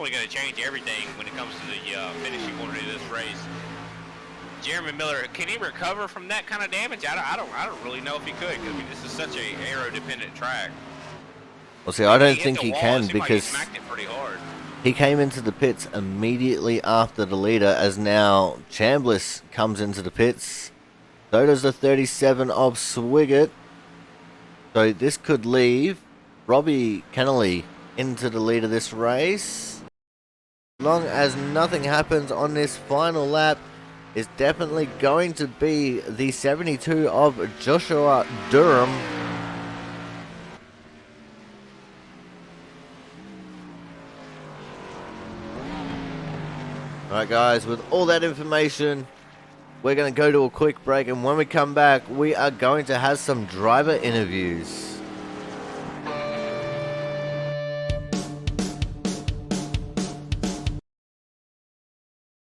definitely going to change everything when it comes to the finishing order of this race. Jeremy Miller, can he recover from that kind of damage? I don't really know if he could, because I mean, this is such a aero-dependent track. Well, see, I don't think he can, because he smacked it pretty hard. He came into the pits immediately after the leader, as now Chambliss comes into the pits. So does the 37 of Swiggett. So this could leave Robbie Kennelly into the lead of this race. As long as nothing happens on this final lap, it's definitely going to be the 72 of Joshua Durham. Alright guys, with all that information, we're going to go to a quick break, and when we come back, we are going to have some driver interviews.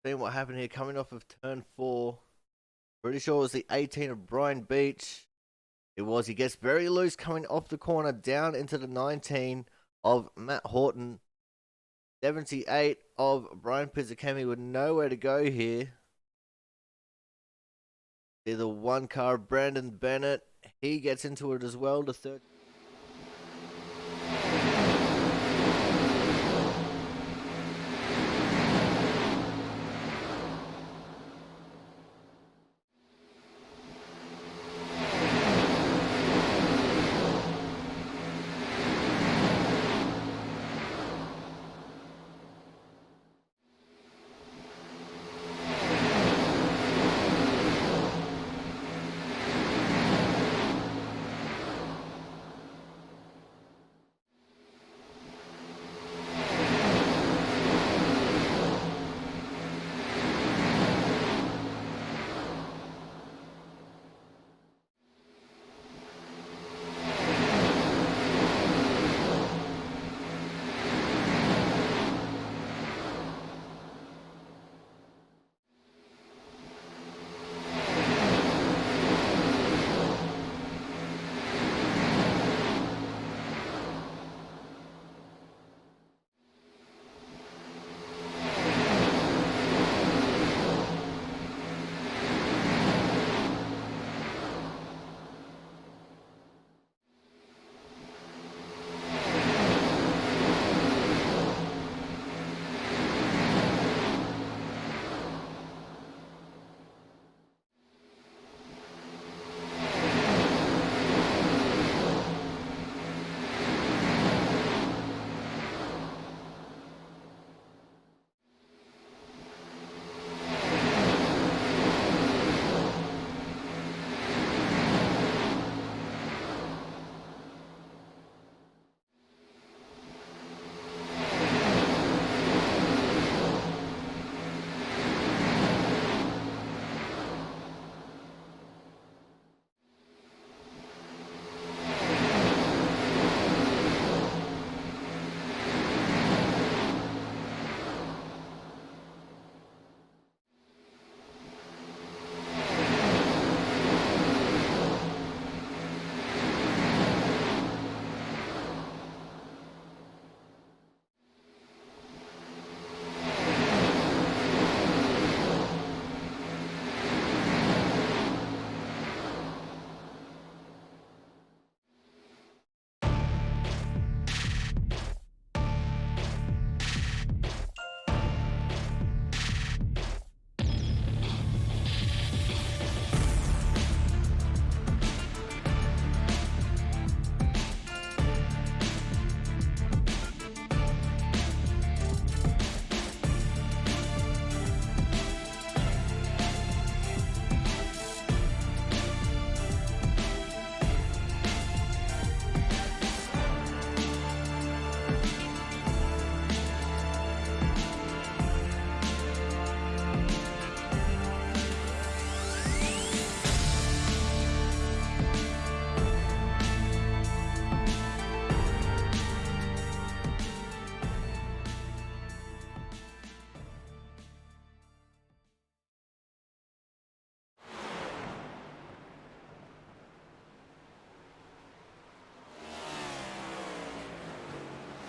Seeing what happened here, coming off of turn 4. Pretty sure it was the 18 of Brian Beach. It was. He gets very loose coming off the corner down into the 19 of Matt Horton. 78 of Brian Pizzicami with nowhere to go here. See the one car, Brandon Bennett. He gets into it as well. The third.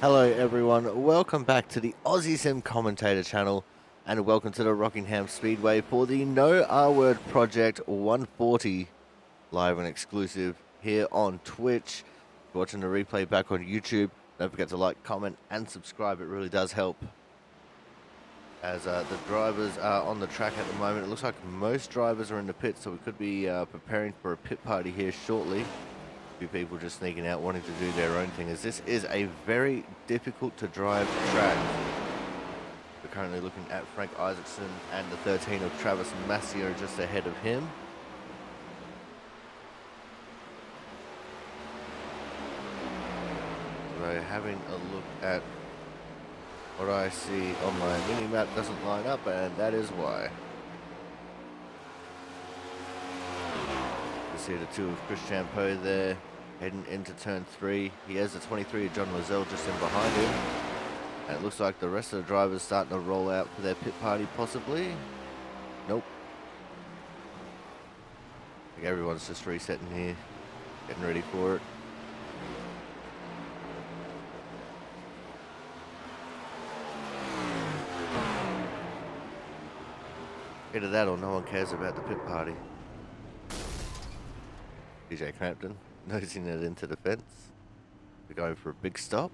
Hello everyone, welcome back to the Aussie Sim Commentator channel and welcome to the Rockingham Speedway for the No R Word Project 140 live and exclusive here on Twitch. If you're watching the replay back on YouTube, don't forget to like, comment and subscribe, it really does help. As the drivers are on the track at the moment, it looks like most drivers are in the pits, so we could be preparing for a pit party here shortly. Few people just sneaking out wanting to do their own thing, as this is a very difficult to drive track. We're currently looking at Frank Isaacson and the 13 of Travis Massio just ahead of him. So having a look at what I see on my mini map doesn't line up, and that is why. You see the two of Chris Champeau there heading into turn 3. He has the 23 of John Lozelle just in behind him. And it looks like the rest of the drivers starting to roll out for their pit party possibly. Nope. I think everyone's just resetting here, getting ready for it. Either that or no one cares about the pit party. DJ Crampton nosing it into the fence. We're going for a big stop.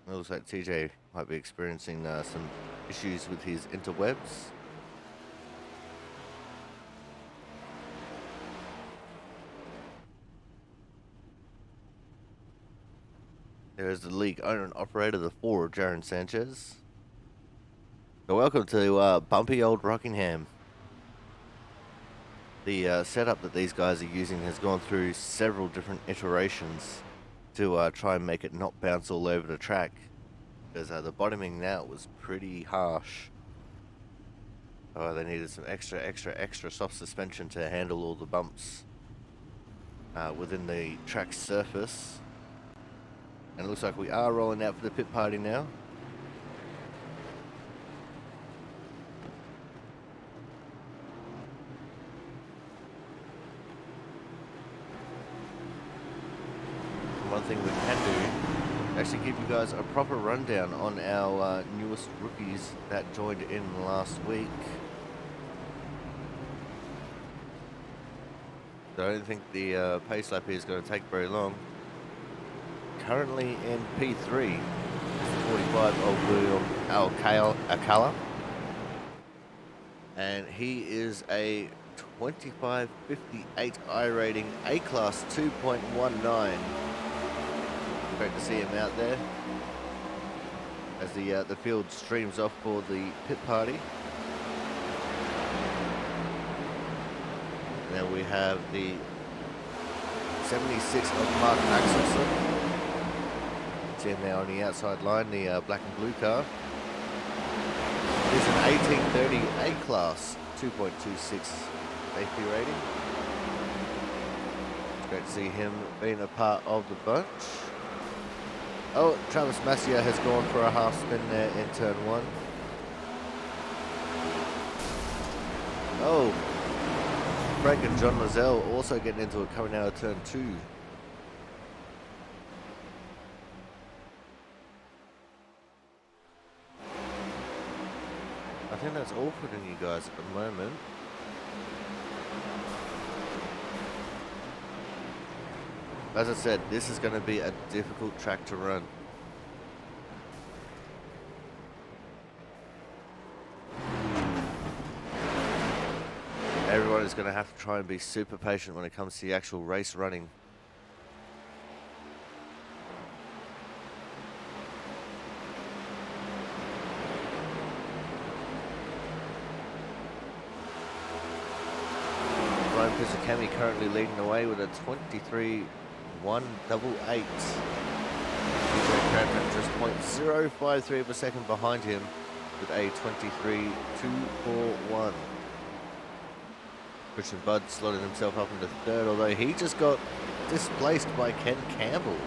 It looks like TJ might be experiencing some issues with his interwebs. There is the league owner and operator, the 4 of Jaron Sanchez. So welcome to bumpy old Rockingham. The setup that these guys are using has gone through several different iterations to try and make it not bounce all over the track. Because the bottoming now was pretty harsh. They needed some extra soft suspension to handle all the bumps within the track's surface. And it looks like we are rolling out for the pit party now. One thing we can do, actually give you guys a proper rundown on our newest rookies that joined in last week. So I don't think the pace lap here is going to take very long. Currently in P3 is 45 of William Alcala, and he is a 25.58 I rating, A-Class 2.19. Great to see him out there as the field streams off for the pit party. And then we have the 76 of Mark Axelson. See him now on the outside line, the black and blue car. It is an 1830 A-Class 2.26 AP rating. It's great to see him being a part of the bunch. Oh, Travis Massio has gone for a half spin there in turn 1. Oh, Frank and John Lozelle also getting into it coming out of turn 2. I think that's all for you guys at the moment. As I said, this is going to be a difficult track to run. Everyone is going to have to try and be super patient when it comes to the actual race running. Ryan Pizzicami currently leading the way with a 23.188. DJ Crampton just 0.053 of a second behind him with a 23.241. Christian Budd slotted himself up into 3rd, although he just got displaced by Ken Campbell.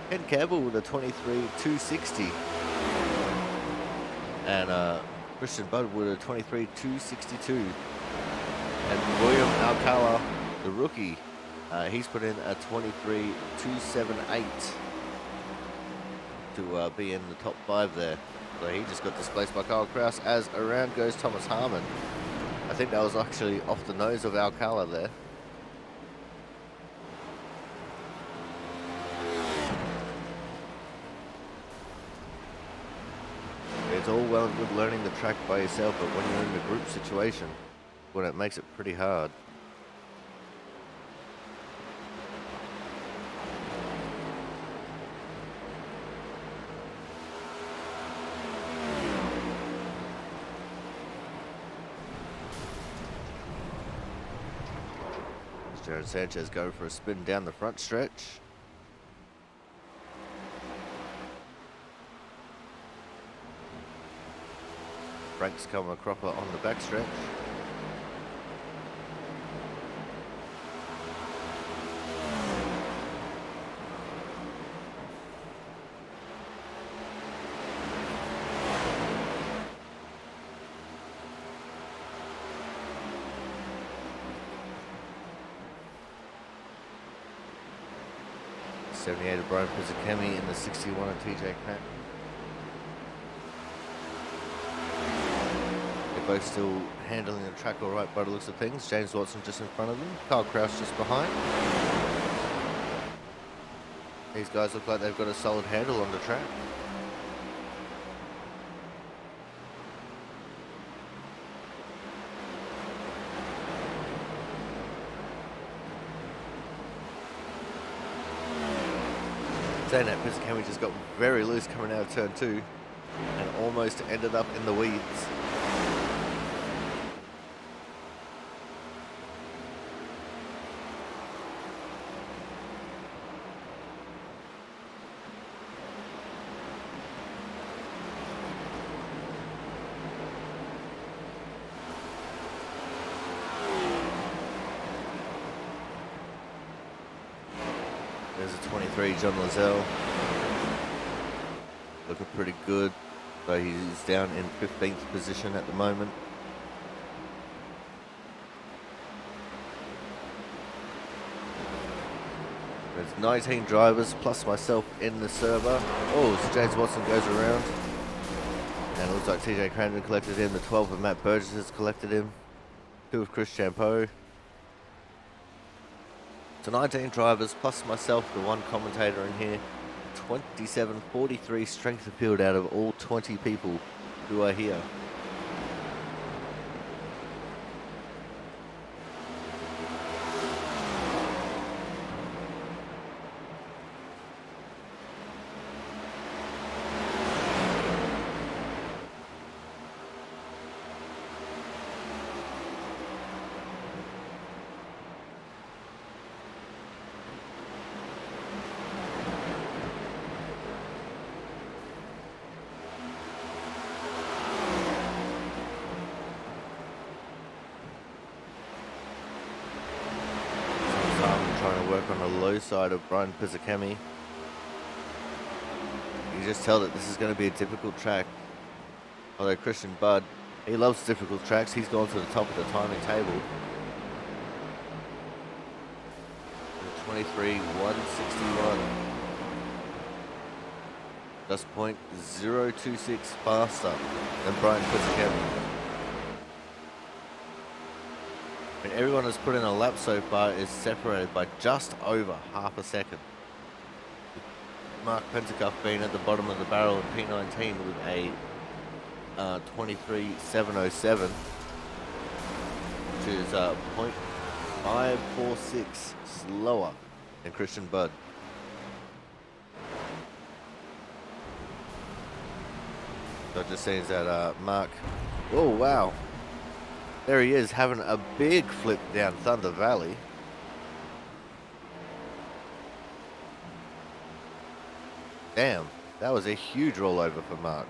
Ken Campbell with a 23.260. And Christian Budd with a 23.262. And William Alcala, the rookie, he's put in a 23.278 to be in the top 5 there. So he just got displaced by Kyle Kraus as around goes Thomas Harmon. I think that was actually off the nose of Alcala there. It's all well and good learning the track by yourself, but when you're in the group situation, when it makes it pretty hard. Jared Sanchez go for a spin down the front stretch. Frank's coming a cropper on the back stretch. '78 of Brian Pizzicami in the 61 of TJ Cranton. They're both still handling the track all right by the looks of things. James Watson just in front of them. Kyle Kraus just behind. These guys look like they've got a solid handle on the track. Saying that, Pizzicami just got very loose coming out of turn 2 and almost ended up in the weeds. There's a 23, John Lazelle. Looking pretty good. So he's down in 15th position at the moment. There's 19 drivers plus myself in the server. Oh, so James Watson goes around. And it looks like TJ Cranton collected him. The 12 of Matt Burgess has collected him. 2 of Chris Champeau. So 19 drivers plus myself, the one commentator in here. 27.43 strength of field out of all 20 people who are here. Trying to work on the low side of Brian Pizzicami. You just tell that this is going to be a difficult track. Although Christian Budd, he loves difficult tracks. He's gone to the top of the timing table. 23.161. Just 0.026 faster than Brian Pizzicami. And everyone has put in a lap so far is separated by just over half a second. Mark Pentacuff being at the bottom of the barrel in P19 with a 23.707, which is 0.546 slower than Christian Budd. So it just seems that Mark, oh wow. There he is, having a big flip down Thunder Valley. Damn, that was a huge rollover for Mark.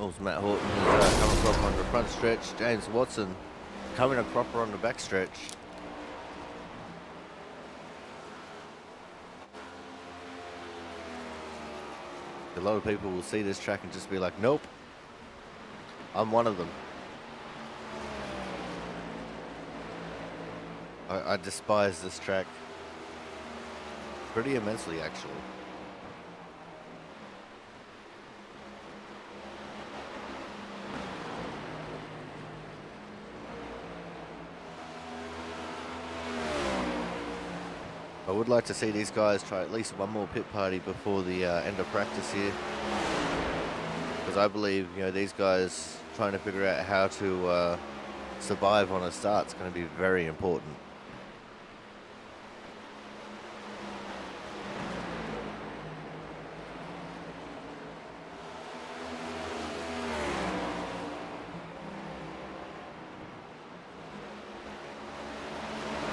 Oh, Matt Horton has come across on the front stretch. James Watson coming across on the back stretch. A lot of people will see this track and just be like, nope, I'm one of them. I despise this track pretty immensely, actually. I would like to see these guys try at least one more pit party before the end of practice here, because I believe, you know, these guys trying to figure out how to survive on a start is going to be very important.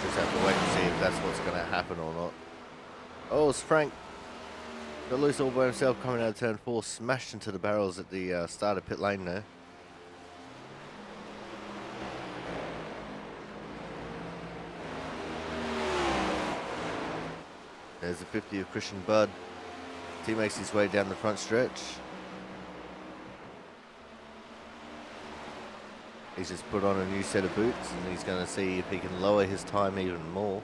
Just have to wait and see if that's what's going to happen or not. Oh, it's Frank. Got loose all by himself coming out of turn 4, smashed into the barrels at the start of pit lane there. There's the 50 of Christian Budd. He makes his way down the front stretch. He's just put on a new set of boots and he's going to see if he can lower his time even more.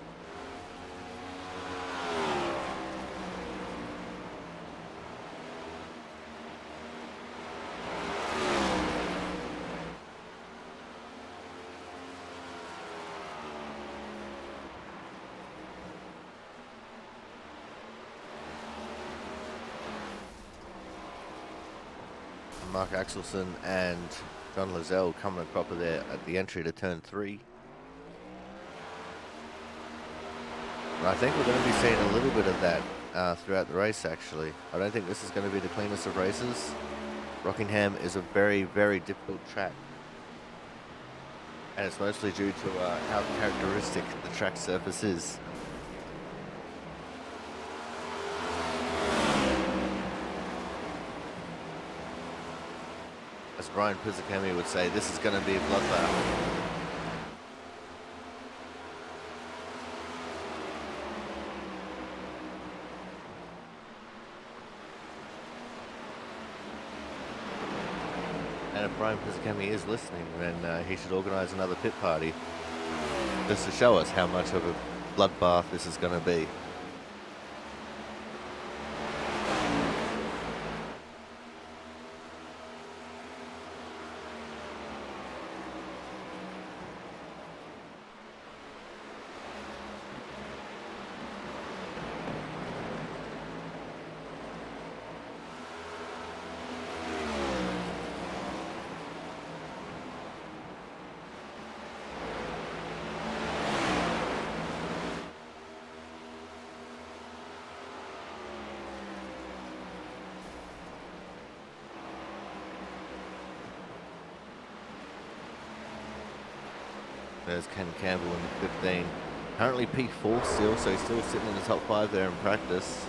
Mark Axelson and John Lozelle coming across there at the entry to turn 3. And I think we're going to be seeing a little bit of that throughout the race, actually. I don't think this is going to be the cleanest of races. Rockingham is a very, very difficult track. And it's mostly due to how characteristic the track surface is. As Brian Pizzicami would say, this is going to be a bloodbath. And if Brian Pizzicami is listening, then he should organise another pit party just to show us how much of a bloodbath this is going to be. There's Ken Campbell in 15. Currently P4 still, so he's still sitting in the top 5 there in practice.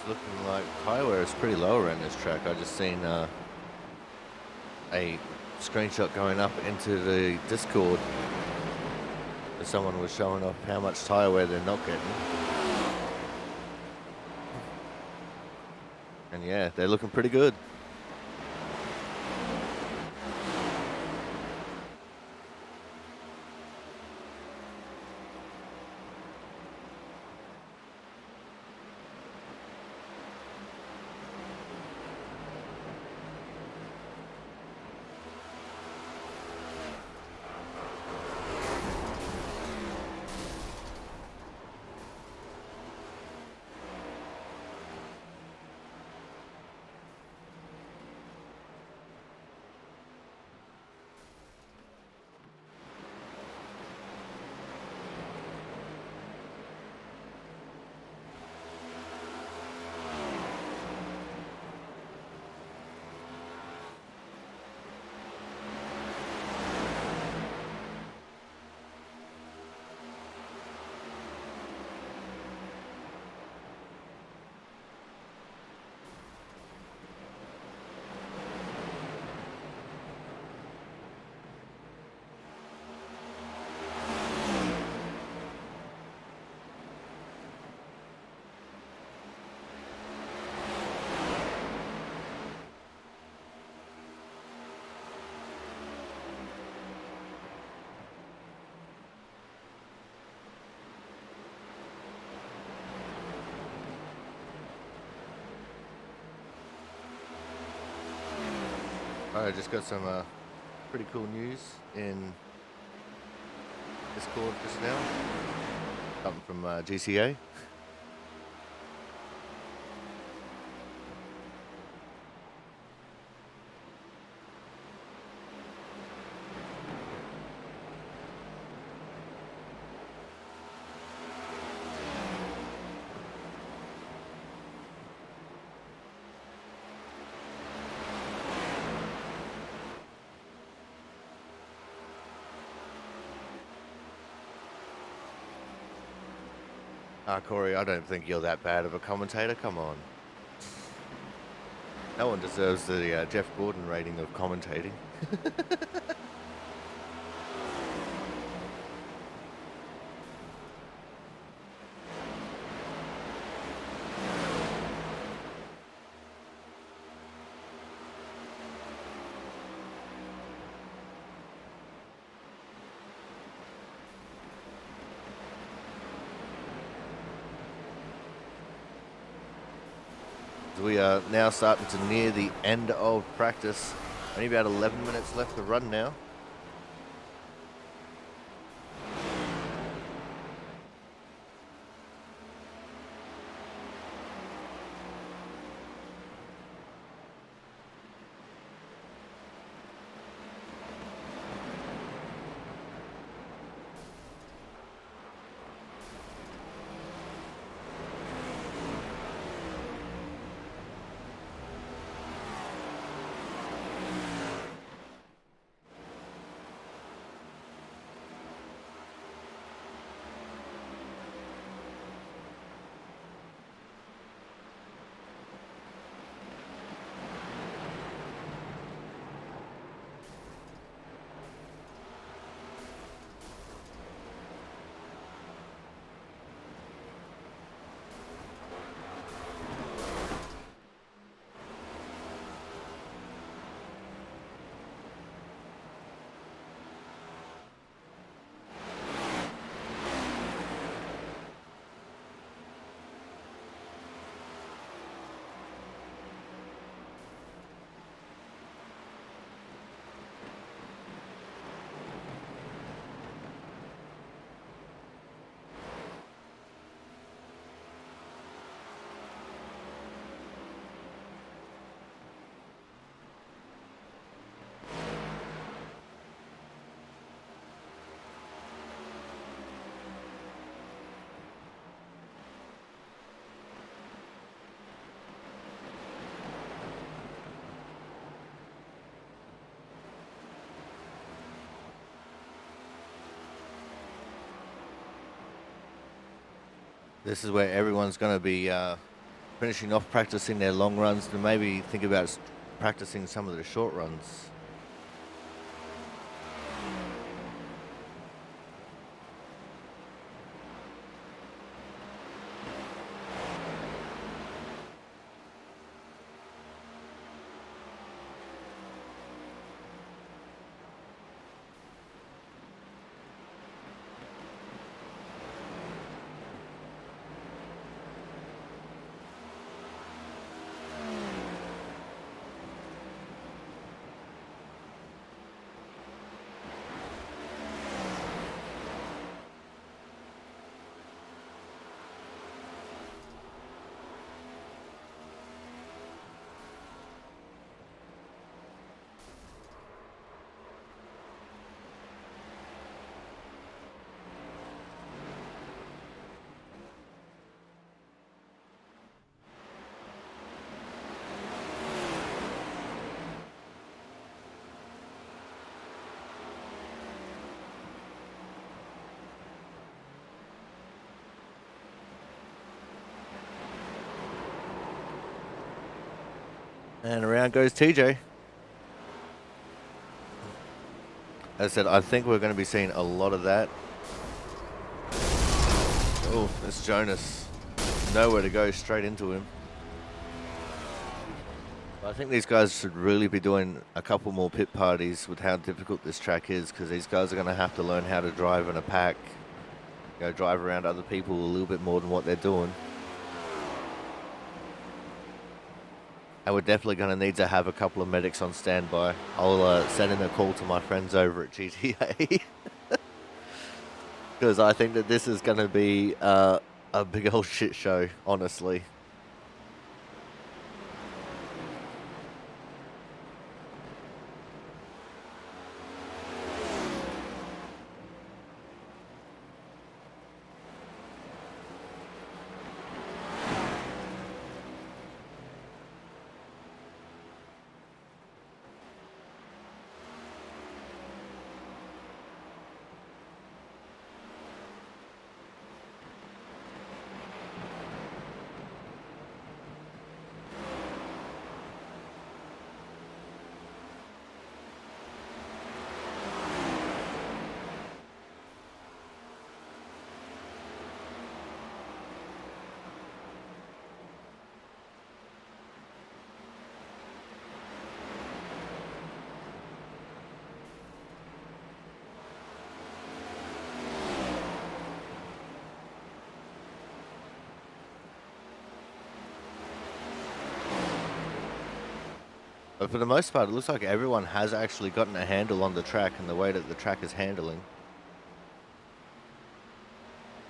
looking like tire wear is pretty low around this track. I just seen a screenshot going up into the Discord. Someone was showing off how much tire wear they're not getting. And yeah, they're looking pretty good. I just got some pretty cool news in Discord just now. Something from GCA. Corey, I don't think you're that bad of a commentator. Come on. No one deserves the Jeff Gordon rating of commentating. We are now starting to near the end of practice. Only about 11 minutes left to run now. This is where everyone's going to be finishing off practicing their long runs to maybe think about practicing some of the short runs. And around goes TJ. As I said, I think we're going to be seeing a lot of that. Oh, it's Jonas. Nowhere to go, straight into him. I think these guys should really be doing a couple more pit parties with how difficult this track is, because these guys are going to have to learn how to drive in a pack. Drive around other people a little bit more than what they're doing. And we're definitely going to need to have a couple of medics on standby. I'll send in a call to my friends over at GTA. Because I think that this is going to be a big old shit show, honestly. But for the most part, it looks like everyone has actually gotten a handle on the track and the way that the track is handling.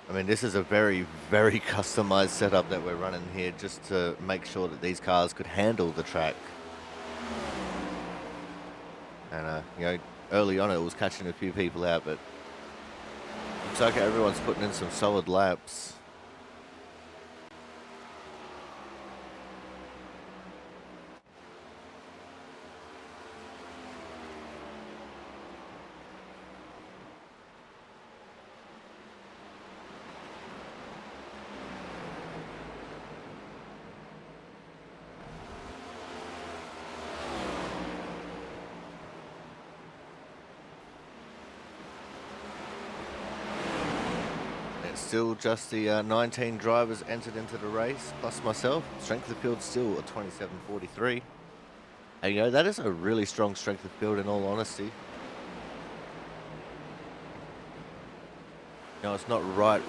I mean, this is a very, very customized setup that we're running here just to make sure that these cars could handle the track. And, early on it was catching a few people out, but looks like everyone's putting in some solid laps. Still just the 19 drivers entered into the race, plus myself. Strength of field still a 27.43. And that is a really strong strength of field in all honesty. It's not right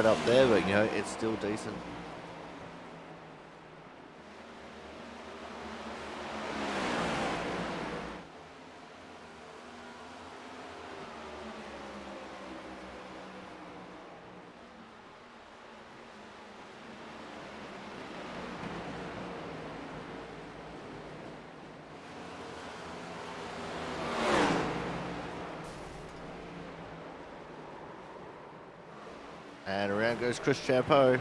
up there, but it's still decent. And around goes Chris Champeau.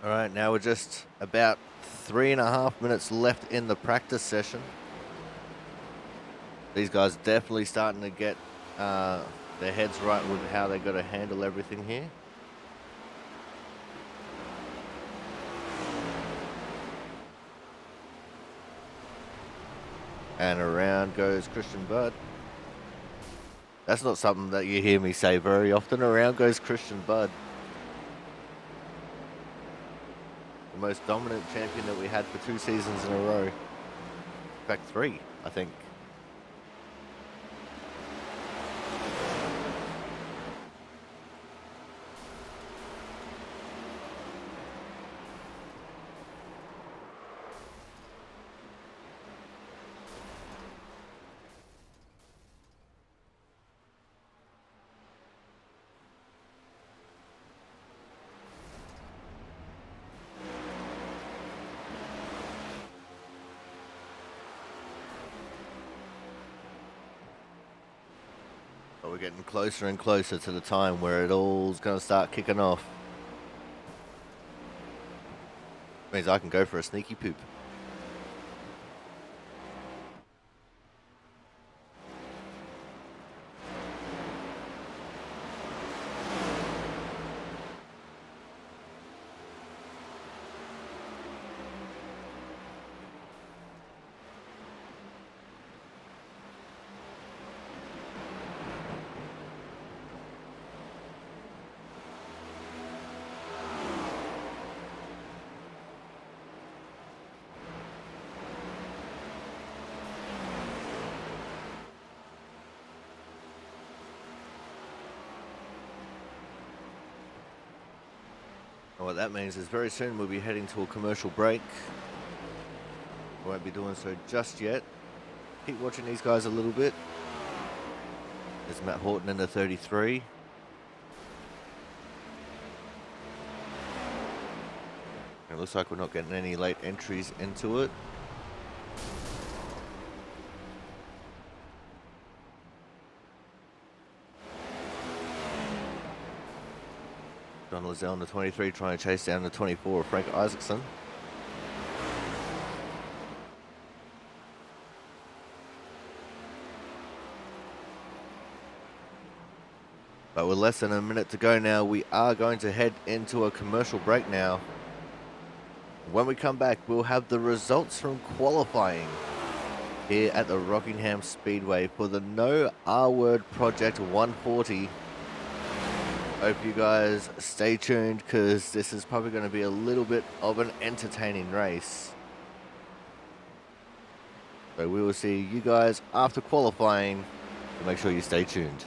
All right, now we're just about 3.5 minutes left in the practice session. These guys definitely starting to get their heads right with how they got to handle everything here. And around goes Christian Budd. That's not something that you hear me say very often. Around goes Christian Budd. The most dominant champion that we had for 2 seasons in a row. In fact, 3, I think. But we're getting closer and closer to the time where it all's going to start kicking off. Means I can go for a sneaky poop. And what that means is very soon we'll be heading to a commercial break. We won't be doing so just yet. Keep watching these guys a little bit. There's Matt Horton in the 33. It looks like we're not getting any late entries into it. John Lizelle in the 23 trying to chase down the 24 of Frank Isaacson. But with less than a minute to go now, we are going to head into a commercial break now. When we come back, we'll have the results from qualifying here at the Rockingham Speedway for the No R-Word Project 140. Hope you guys stay tuned because this is probably going to be a little bit of an entertaining race. So we will see you guys after qualifying, so make sure you stay tuned.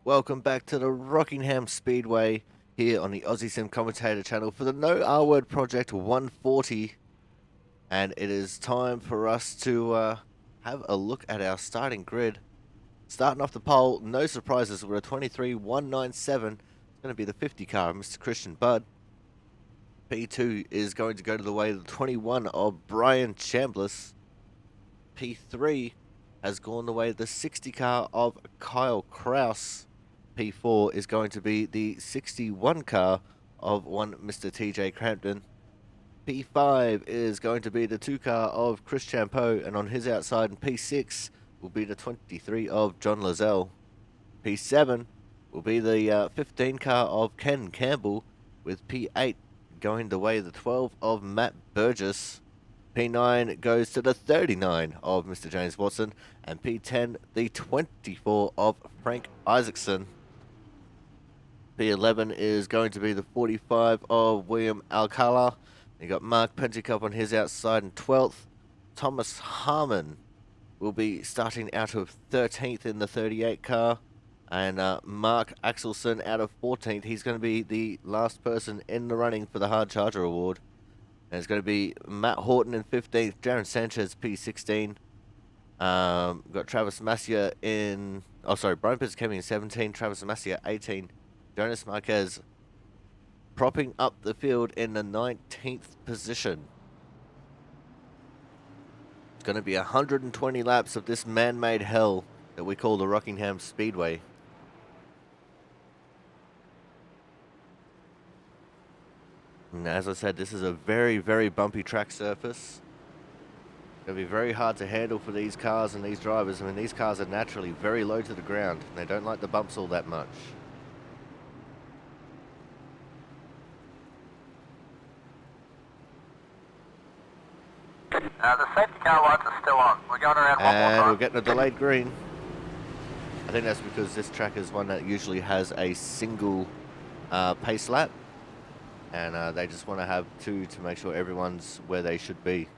Welcome back to the Rockingham Speedway here on the Aussie Sim Commentator channel for the No R Word Project 140. And it is time for us to have a look at our starting grid. Starting off the pole, no surprises, we're a 23.197. It's going to be the 50 car of Mr. Christian Budd. P2 is going to go to the way of the 21 of Brian Chambliss. P3 has gone the way of the 60 car of Kyle Kraus. P4 is going to be the 61 car of one Mr. TJ Crampton. P5 is going to be the 2 car of Chris Champeau, and on his outside in P6 will be the 23 of John Lazelle. P7 will be the 15 car of Ken Campbell, with P8 going the way of the 12 of Matt Burgess. P9 goes to the 39 of Mr. James Watson, and P10 the 24 of Frank Isaacson. P11 is going to be the 45 of William Alcala. You got Mark Pentecope on his outside in 12th. Thomas Harmon will be starting out of 13th in the 38 car. And Mark Axelson out of 14th. He's going to be the last person in the running for the Hard Charger Award. And it's going to be Matt Horton in 15th. Jaron Sanchez P16. Got Travis Massia in... Oh, sorry. Brian Pizzicami in 17. Travis Massia 18. Jonas Marquez propping up the field in the 19th position. It's going to be 120 laps of this man-made hell that we call the Rockingham Speedway. And as I said, this is a very, very bumpy track surface. It's going to be very hard to handle for these cars and these drivers. I mean, these cars are naturally very low to the ground. They don't like the bumps all that much. The safety car lights are still on. We're going around one more time. And we're getting a delayed green. I think that's because this track is one that usually has a single pace lap. And they just want to have two to make sure everyone's where they should be.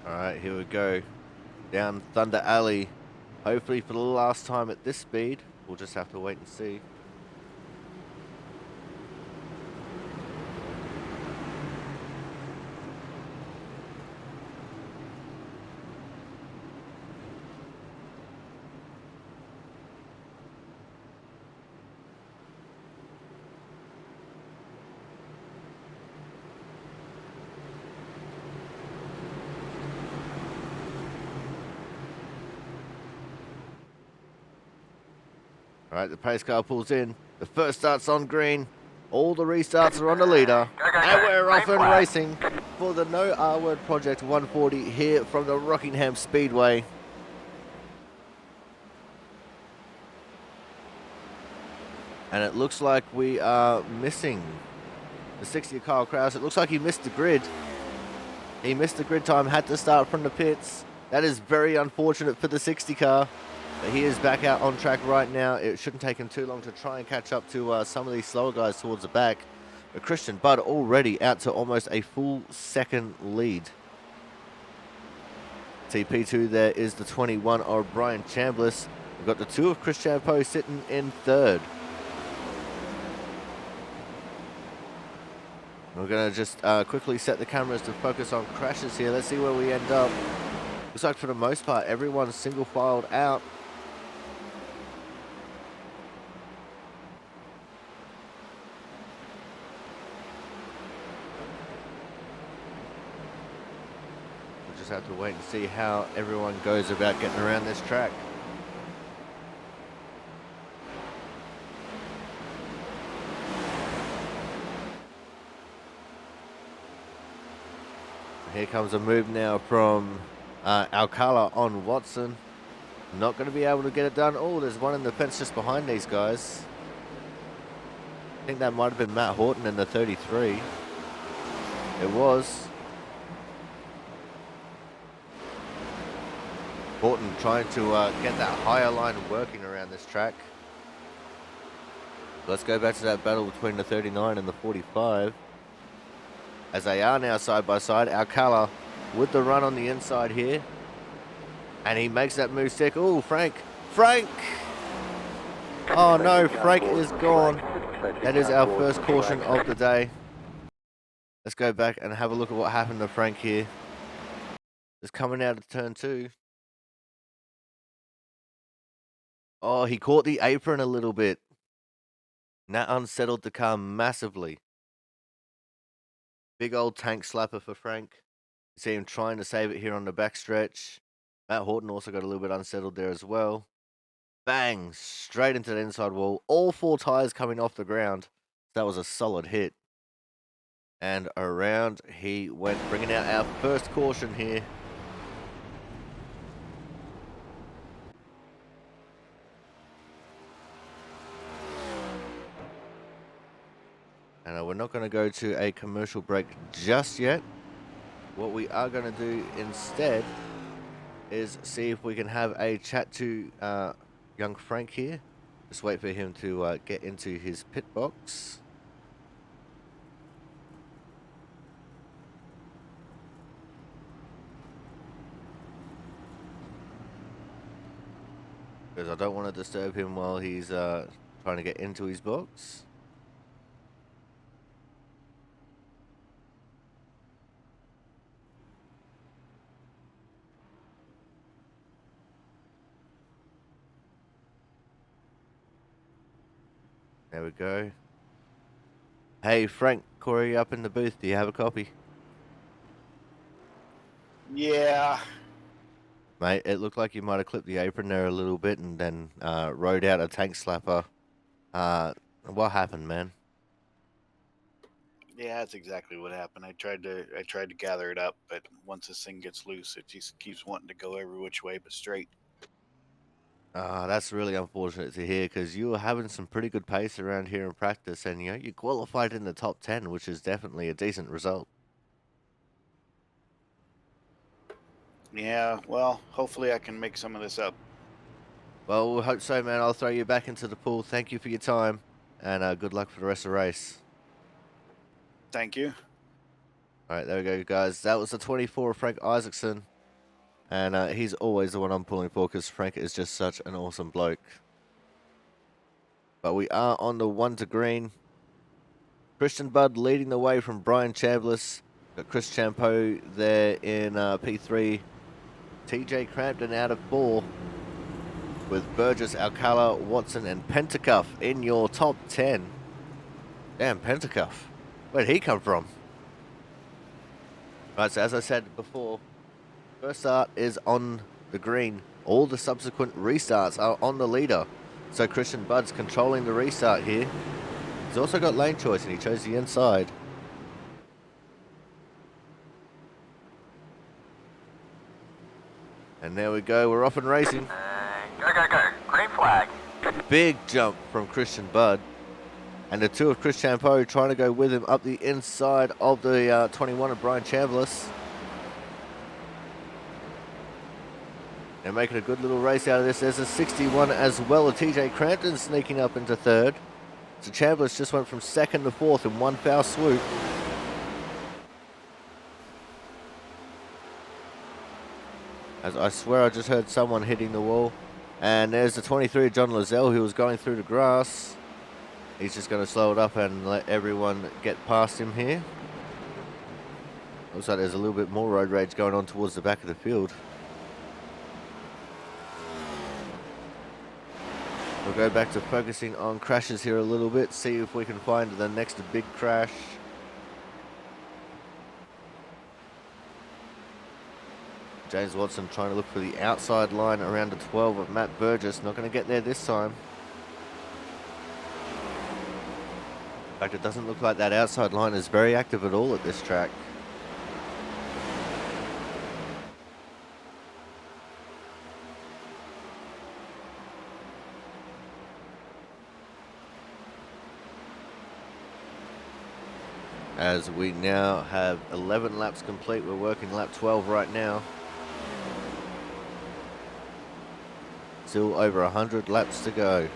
Alright, here we go. Down Thunder Alley. Hopefully for the last time at this speed. We'll just have to wait and see. Alright, the pace car pulls in. The first start's on green. All the restarts are on the leader. And we're off and racing for the No R Word Project 140 here from the Rockingham Speedway. And it looks like we are missing the 60 of Kyle Kraus. It looks like he missed the grid. He missed the grid time, had to start from the pits. That is very unfortunate for the 60 car. But he is back out on track right now. It shouldn't take him too long to try and catch up to some of these slower guys towards the back. But Christian Budd already out to almost a full second lead. TP2 there is the 21 of Brian Chambliss. We've got the 2 of Chris Champeau sitting in third. We're going to just quickly set the cameras to focus on crashes here. Let's see where we end up. Looks like for the most part, everyone's single filed out. We'll just have to wait and see how everyone goes about getting around this track. Here comes a move now from Alcala on Watson. Not going to be able to get it done. Oh, there's one in the fence just behind these guys. I think that might have been Matt Horton in the 33. It was. Horton trying to get that higher line working around this track. Let's go back to that battle between the 39 and the 45. As they are now side by side. Alcala with the run on the inside here. And he makes that move stick. Oh, Frank. Frank! Oh no, Frank is gone. That is our first caution of the day. Let's go back and have a look at what happened to Frank here. Just coming out of turn 2. Oh, he caught the apron a little bit. And that unsettled the car massively. Big old tank slapper for Frank. You see him trying to save it here on the backstretch. Matt Horton also got a little bit unsettled there as well. Bang! Straight into the inside wall. All 4 tires coming off the ground. That was a solid hit. And around he went, bringing out our first caution here. And we're not going to go to a commercial break just yet. What we are going to do instead is see if we can have a chat to young Frank here. Just wait for him to get into his pit box. Because I don't want to disturb him while he's trying to get into his box. There we go. Hey Frank, Corey up in the booth. Do you have a copy? Yeah. Mate, it looked like you might have clipped the apron there a little bit and then rode out a tank slapper. What happened, man? Yeah, that's exactly what happened. I tried to gather it up, but once this thing gets loose, it just keeps wanting to go every which way but straight. That's really unfortunate to hear because you were having some pretty good pace around here in practice and, you know, you qualified in the top 10, which is definitely a decent result. Yeah, well, hopefully I can make some of this up. Well, we hope so, man. I'll throw you back into the pool. Thank you for your time and good luck for the rest of the race. Thank you. All right, there we go, guys. That was the 24 Frank Isaacson. And he's always the one I'm pulling for because Frank is just such an awesome bloke. But we are on the 1 to green. Christian Budd leading the way from Brian Chambliss. Got Chris Champeau there in P3. TJ Crampton out of 4. With Burgess, Alcala, Watson, and Pentacuff in your top 10. Damn, Pentacuff. Where'd he come from? Right, so as I said before, first start is on the green. All the subsequent restarts are on the leader. So Christian Budd's controlling the restart here. He's also got lane choice and he chose the inside. And there we go, we're off and racing. Go, go, go. Green flag. Big jump from Christian Budd. And the 2 of Chris Champeau trying to go with him up the inside of the 21 of Brian Chambliss. They're making a good little race out of this. There's a 61 as well. A TJ Crampton sneaking up into 3rd. So Chambliss just went from 2nd to 4th in one foul swoop. As I swear I just heard someone hitting the wall. And there's the 23 of John Lozelle who was going through the grass. He's just going to slow it up and let everyone get past him here. Looks like there's a little bit more road rage going on towards the back of the field. We'll go back to focusing on crashes here a little bit, see if we can find the next big crash. James Watson trying to look for the outside line around the 12 of Matt Burgess. Not going to get there this time. In fact, it doesn't look like that outside line is very active at all at this track. As we now have 11 laps complete, we're working lap 12 right now. Still over 100 laps to go.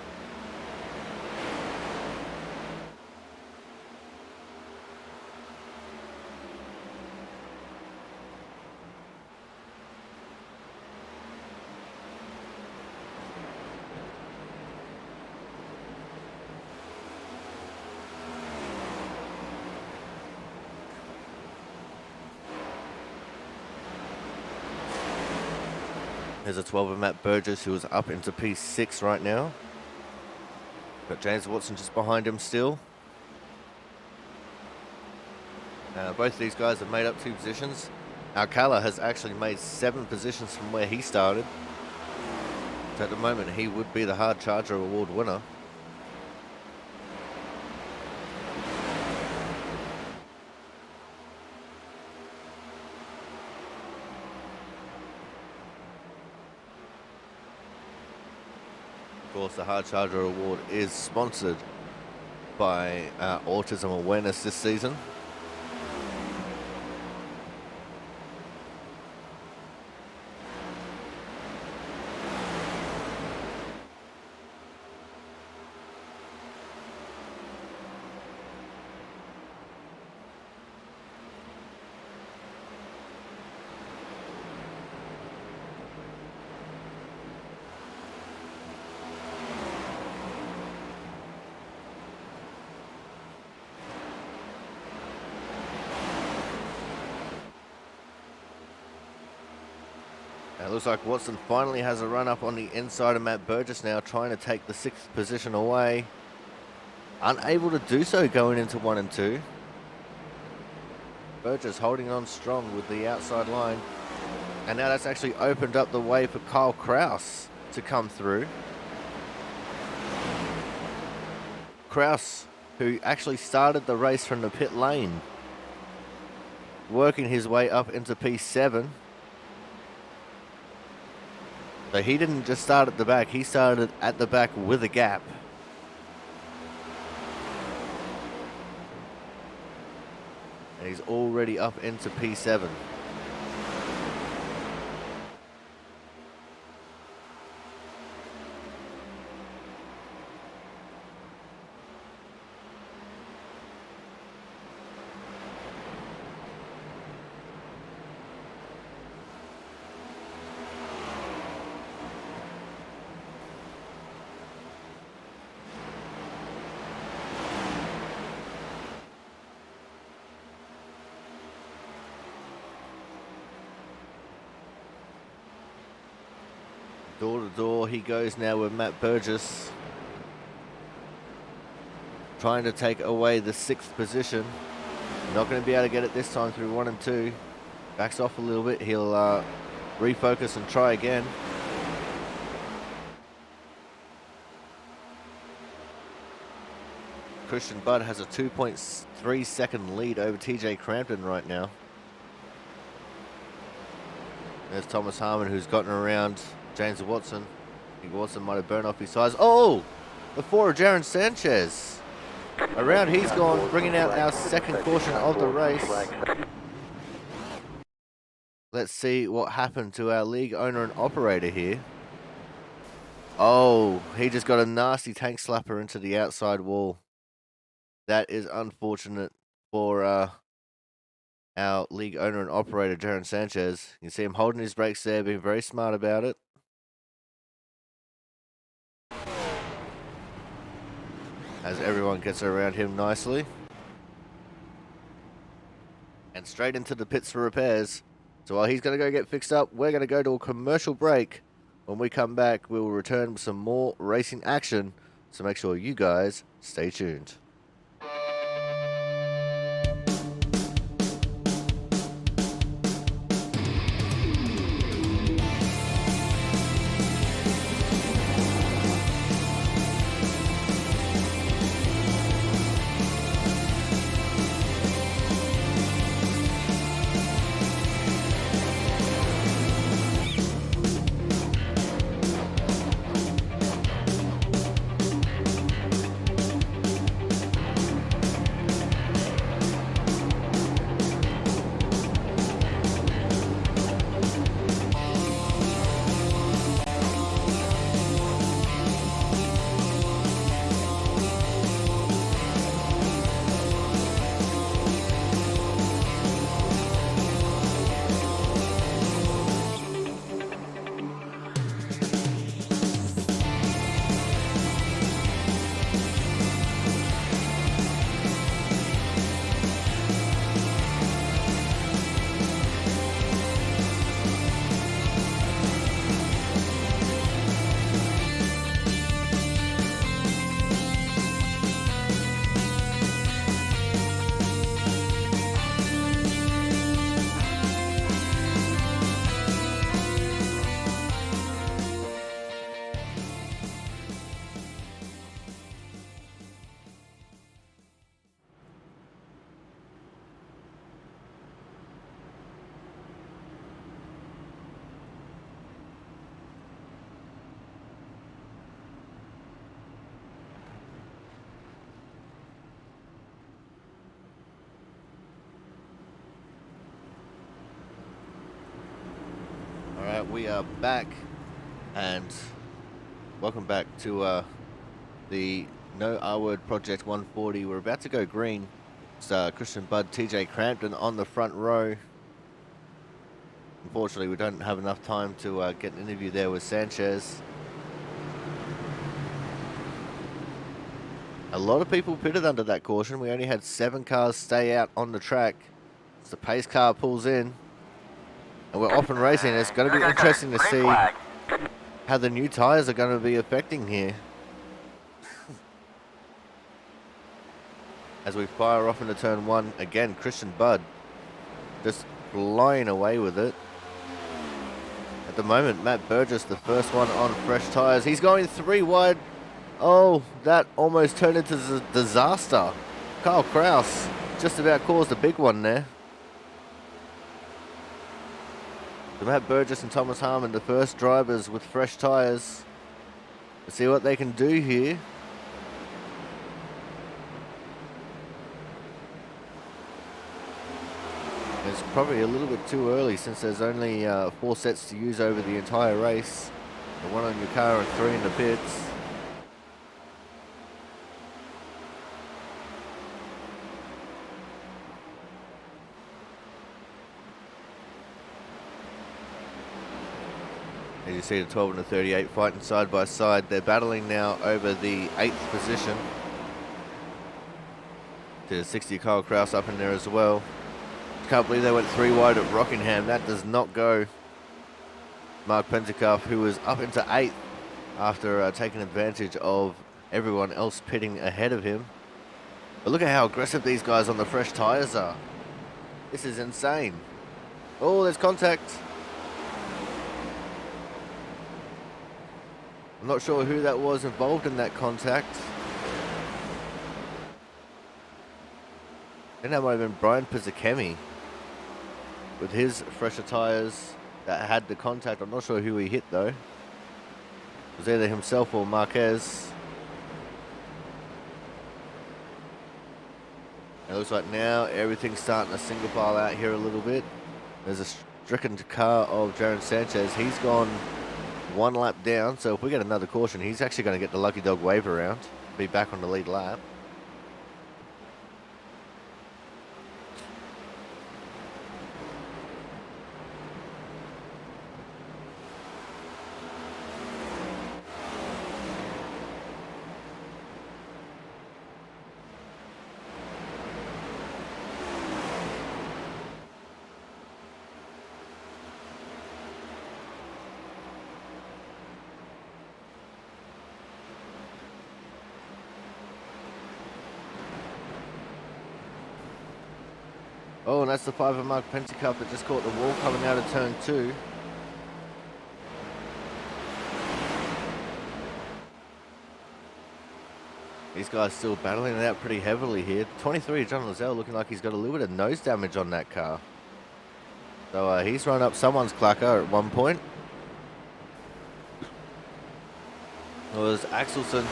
There's a 12 of Matt Burgess who is up into P6 right now. Got James Watson just behind him still. Both these guys have made up 2 positions. Alcala has actually made 7 positions from where he started. So at the moment he would be the Hard Charger Award winner. Of course, the Hard Charger Award is sponsored by Autism Awareness this season. It looks like Watson finally has a run up on the inside of Matt Burgess now, trying to take the 6th position away. Unable to do so going into 1 and 2. Burgess holding on strong with the outside line. And now that's actually opened up the way for Kyle Kraus to come through. Kraus, who actually started the race from the pit lane, working his way up into P7. So he didn't just start at the back, he started at the back with a gap. And he's already up into P7. Door to door he goes now with Matt Burgess, trying to take away the 6th position. Not going to be able to get it this time through 1 and 2. Backs off a little bit. He'll refocus and try again. Christian Budd has a 2.3 second lead over TJ Crampton right now. There's Thomas Harmon, who's gotten around James Watson. I think Watson might have burned off his sides. Oh! The 4 of Jaron Sanchez. Around he's gone, bringing out our 2nd caution of the race. Let's see what happened to our league owner and operator here. Oh, he just got a nasty tank slapper into the outside wall. That is unfortunate for our league owner and operator, Jaron Sanchez. You can see him holding his brakes there, being very smart about it. As everyone gets around him nicely. And straight into the pits for repairs. So while he's going to go get fixed up, we're going to go to a commercial break. When we come back, we will return with some more racing action. So make sure you guys stay tuned. Alright, we are back, and welcome back to the No R Word Project 140. We're about to go green. It's Christian Budd, TJ Crampton on the front row. Unfortunately, we don't have enough time to get an interview there with Sanchez. A lot of people pitted under that caution. We only had 7 cars stay out on the track. As the pace car pulls in, and we're off and racing. It's going to be interesting to see how the new tyres are going to be affecting here. As we fire off into turn 1, again, Christian Budd just flying away with it. At the moment, Matt Burgess, the first one on fresh tyres. He's going 3 wide. Oh, that almost turned into a disaster. Kyle Kraus just about caused a big one there. So Matt Burgess and Thomas Harmon, the first drivers with fresh tyres. Let's see what they can do here. It's probably a little bit too early since there's only 4 sets to use over the entire race. The 1 on your car and 3 in the pits. As you see, the 12 and the 38 fighting side by side. They're battling now over the 8th position. To the 60 Kyle Kraus up in there as well. Can't believe they went 3 wide at Rockingham. That does not go. Mark Pentecoff, who was up into 8th after taking advantage of everyone else pitting ahead of him. But look at how aggressive these guys on the fresh tyres are. This is insane. Oh, there's contact. I'm not sure who that was involved in that contact. I think that might have been Brian Pizzakemi with his fresher tyres that had the contact. I'm not sure who he hit though. It was either himself or Marquez. It looks like now everything's starting to single file out here a little bit. There's a stricken car of Jaron Sanchez. He's gone 1 lap down, so if we get another caution, he's actually going to get the lucky dog wave around, be back on the lead lap. Oh, and that's the 5 of Mark Pentecoff that just caught the wall coming out of turn 2. These guys still battling it out pretty heavily here. 23, John Lozelle, looking like he's got a little bit of nose damage on that car. So he's run up someone's clacker at one point. It was Axelson,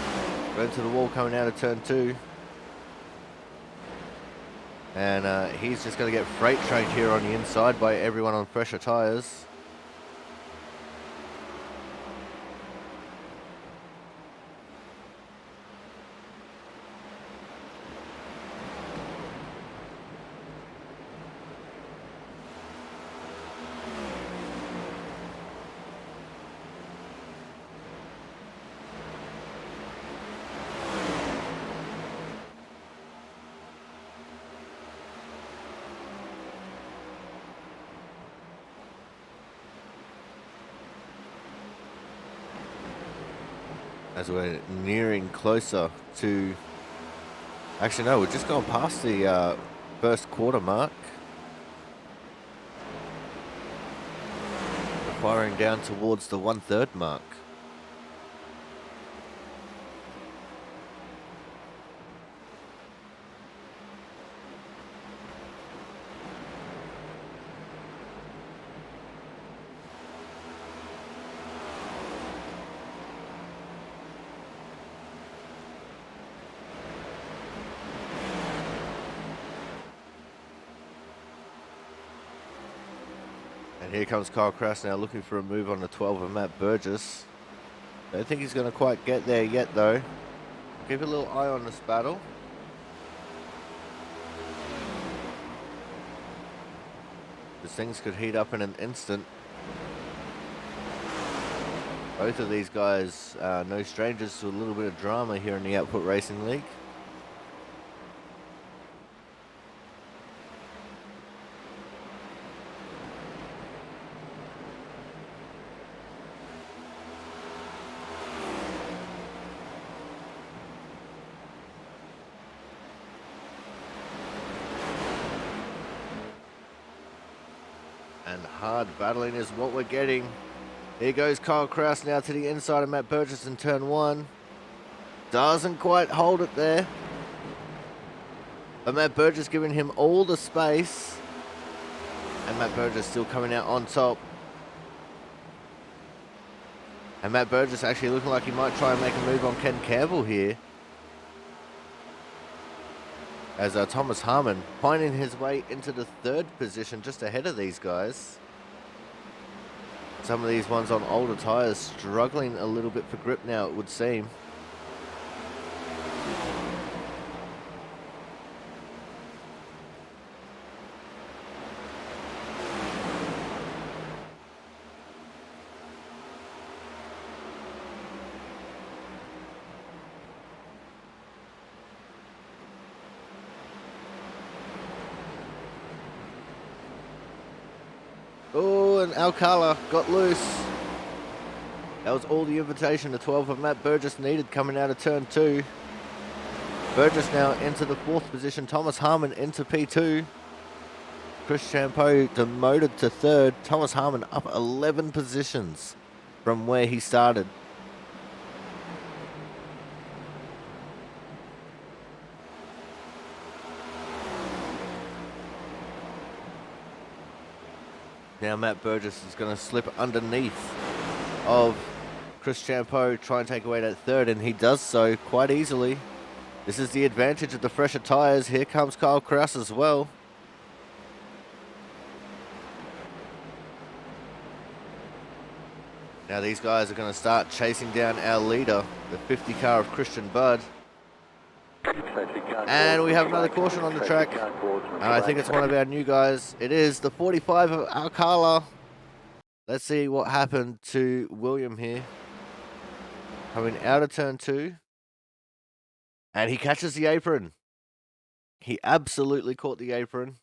went to the wall coming out of turn 2. And he's just going to get freight trained here on the inside by everyone on fresher tyres. As we're nearing closer to... Actually, no, we're just gone past the first quarter mark. We're firing down towards the 1/3 mark. Here comes Kyle Kraus now looking for a move on the 12 of Matt Burgess. Don't think he's going to quite get there yet though. Keep a little eye on this battle. Because things could heat up in an instant. Both of these guys are no strangers to a little bit of drama here in the Output Racing League. And hard battling is what we're getting. Here goes Kyle Kraus now to the inside of Matt Burgess in turn 1. Doesn't quite hold it there. But Matt Burgess giving him all the space. And Matt Burgess still coming out on top. And Matt Burgess actually looking like he might try and make a move on Ken Campbell here. As Thomas Harmon finding his way into the 3rd position just ahead of these guys. Some of these ones on older tyres struggling a little bit for grip now, it would seem. Oh, and Alcala got loose. That was all the invitation the 12 of Matt Burgess needed coming out of turn 2. Burgess now into the 4th position. Thomas Harmon into P2. Chris Champeau demoted to 3rd. Thomas Harmon up 11 positions from where he started. Now Matt Burgess is going to slip underneath of Chris Champeau, try and take away that 3rd, and he does so quite easily. This is the advantage of the fresher tyres. Here comes Kyle Kraus as well. Now these guys are going to start chasing down our leader, the 50 car of Christian Budd. And we have another caution on the track. And I think it's one of our new guys. It is the 45 of Alcala. Let's see what happened to William here. Coming out of turn 2. And he catches the apron. He absolutely caught the apron.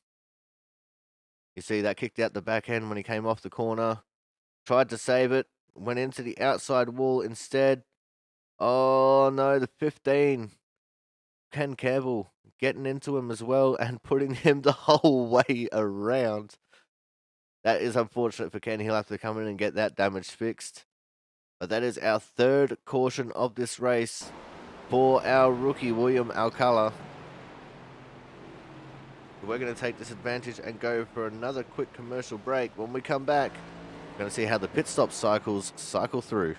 You see that kicked out the back end when he came off the corner. Tried to save it. Went into the outside wall instead. Oh no, the 15. Ken Campbell getting into him as well and putting him the whole way around. That is unfortunate for Ken. He'll have to come in and get that damage fixed. But that is our 3rd caution of this race for our rookie, William Alcala. We're going to take this advantage and go for another quick commercial break. When we come back, we're going to see how the pit stop cycles cycle through.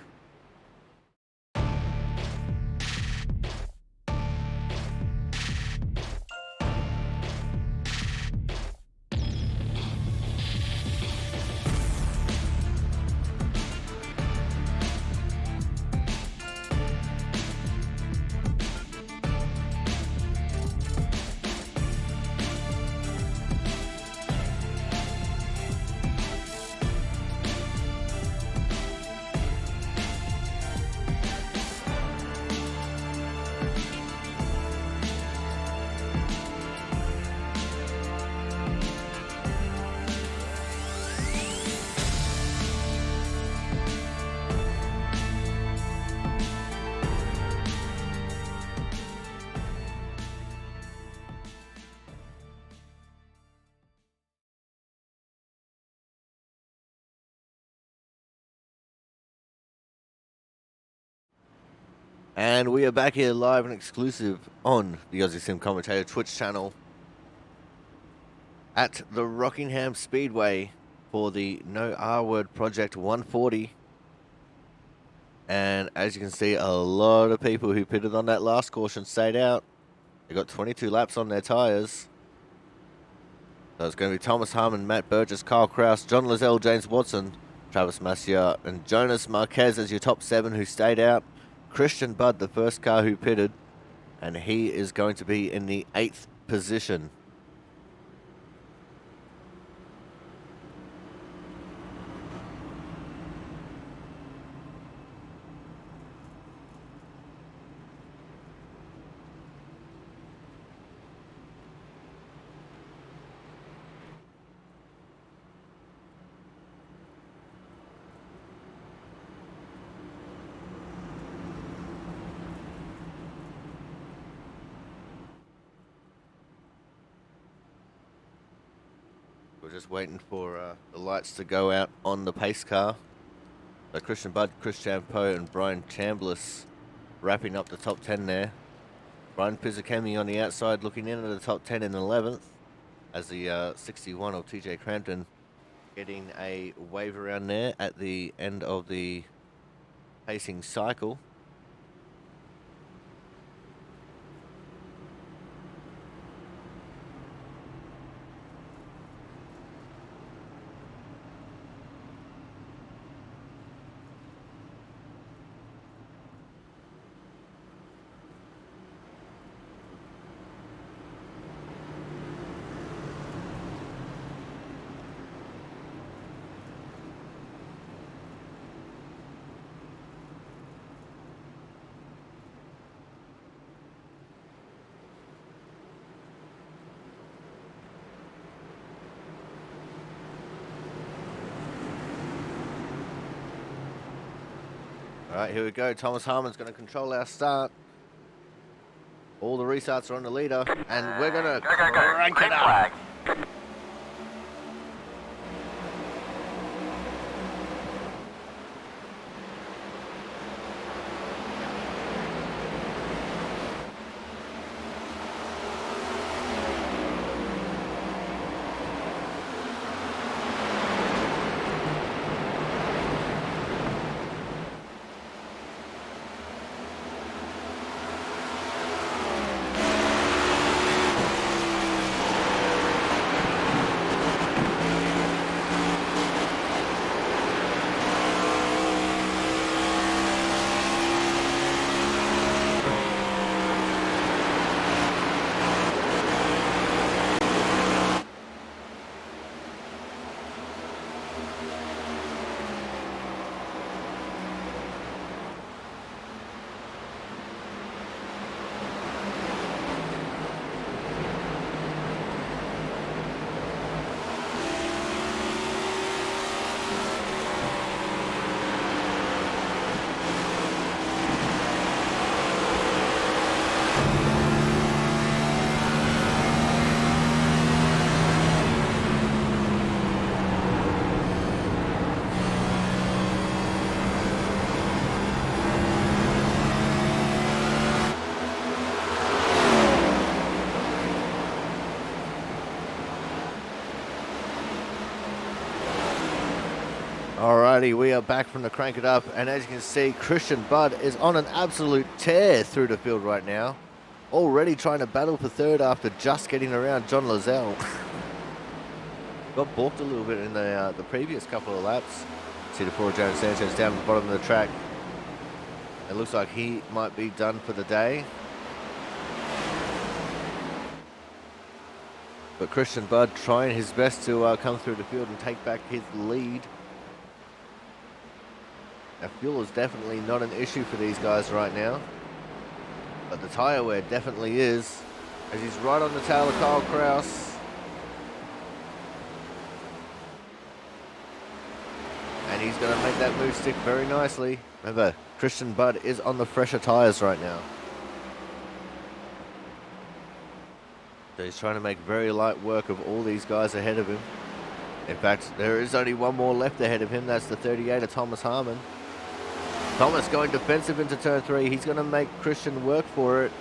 And we are back here live and exclusive on the Aussie Sim Commentator Twitch channel at the Rockingham Speedway for the No R Word Project 140. And as you can see, a lot of people who pitted on that last caution stayed out. They got 22 laps on their tyres. So it's going to be Thomas Harmon, Matt Burgess, Kyle Kraus, John Lizelle, James Watson, Travis Maciar, and Jonas Marquez as your top 7 who stayed out. Christian Budd, the first car who pitted, and he is going to be in the 8th position. We're just waiting for the lights to go out on the pace car. So Christian Budd, Chris Champeau, and Brian Chambliss wrapping up the top 10 there. Brian Pizzakemi on the outside looking in at the top 10 in 11th. As the 61 of TJ Crampton getting a wave around there at the end of the pacing cycle. All right, here we go. Thomas Harmon's going to control our start. All the restarts are on the leader, and we're going to crank it up. Alrighty, we are back from the crank it up, and as you can see, Christian Budd is on an absolute tear through the field right now. Already trying to battle for third after just getting around John Lizelle. Got balked a little bit in the previous couple of laps. See the poor James Sanchez down at the bottom of the track. It looks like he might be done for the day. But Christian Budd trying his best to come through the field and take back his lead. Now, fuel is definitely not an issue for these guys right now. But the tyre wear definitely is. As he's right on the tail of Kyle Kraus. And he's going to make that move stick very nicely. Remember, Christian Budd is on the fresher tyres right now. So he's trying to make very light work of all these guys ahead of him. In fact, there is only one more left ahead of him. That's the 38 of Thomas Harmon. Thomas going defensive into turn 3. He's going to make Christian work for it.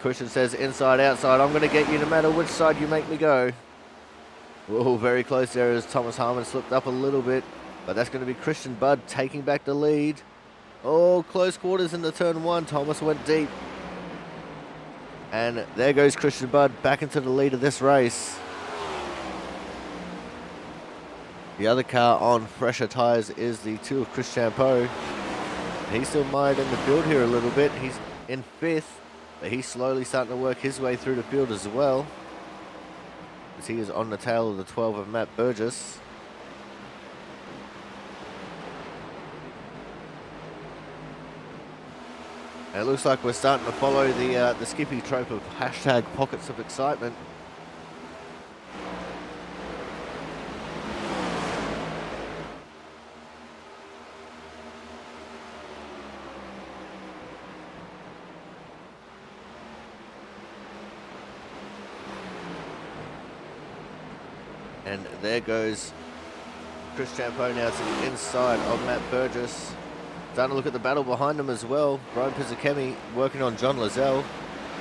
Christian says inside, outside. I'm going to get you no matter which side you make me go. Oh, very close there as Thomas Harmon slipped up a little bit. But that's going to be Christian Budd taking back the lead. Oh, close quarters into turn 1. Thomas went deep. And there goes Christian Budd back into the lead of this race. The other car on fresher tyres is the 2 of Chris Champeau. He's still mired in the field here a little bit. He's in 5th, but he's slowly starting to work his way through the field as well, as he is on the tail of the 12 of Matt Burgess. And it looks like we're starting to follow the Skippy trope of hashtag pockets of excitement. And there goes Chris Champeau now to the inside of Matt Burgess. Starting to look at the battle behind him as well. Brian Pizzakemi working on John Lazelle.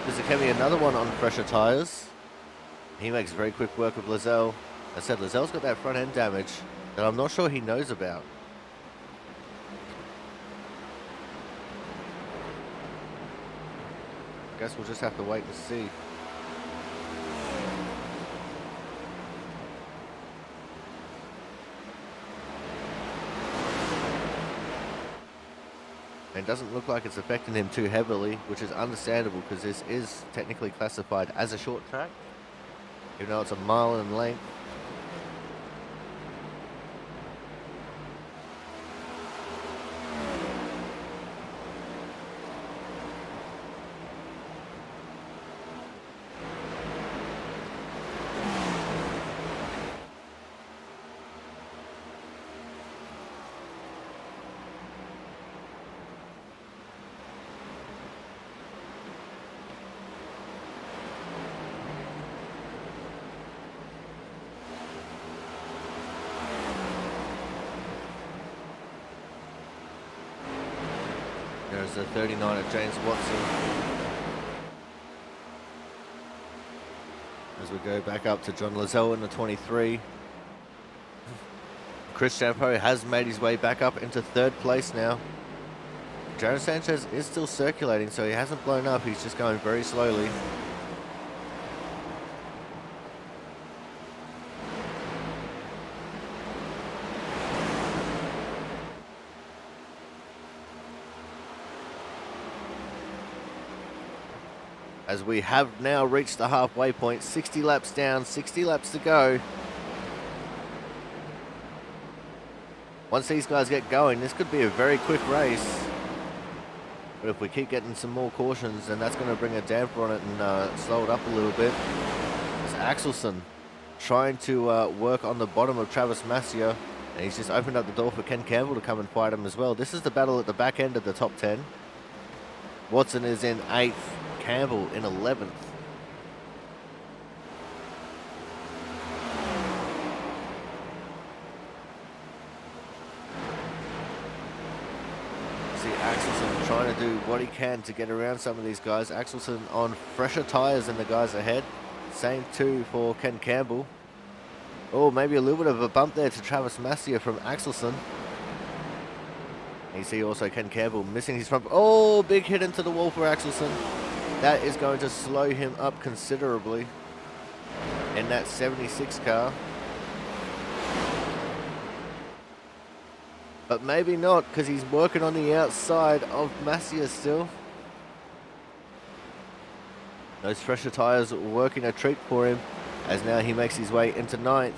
Pizzakemi another one on fresher tyres. He makes very quick work of Lazelle. I said Lazelle's got that front end damage that I'm not sure he knows about. Guess we'll just have to wait and see. And it doesn't look like it's affecting him too heavily, which is understandable because this is technically classified as a short track, even though it's a mile in length. There's the 39 of James Watson. As we go back up to John Lazelle in the 23. Chris Champeau has made his way back up into 3rd place now. Jaron Sanchez is still circulating, so he hasn't blown up. He's just going very slowly. As we have now reached the halfway point, 60 laps down, 60 laps to go. Once these guys get going, this could be a very quick race. But if we keep getting some more cautions, then that's going to bring a damper on it and slow it up a little bit. It's Axelson trying to work on the bottom of Travis Massier, and he's just opened up the door for Ken Campbell to come and fight him as well. This is the battle at the back end of the top 10. Watson is in 8th. Campbell in 11th. See Axelson trying to do what he can to get around some of these guys. Axelson on fresher tyres than the guys ahead. Same too for Ken Campbell. Oh, maybe a little bit of a bump there to Travis Massier from Axelson. You see also Ken Campbell missing his front. Oh, big hit into the wall for Axelson. That is going to slow him up considerably in that 76 car. But maybe not, because he's working on the outside of Massier still. Those fresher tyres working a treat for him, as now he makes his way into 9th.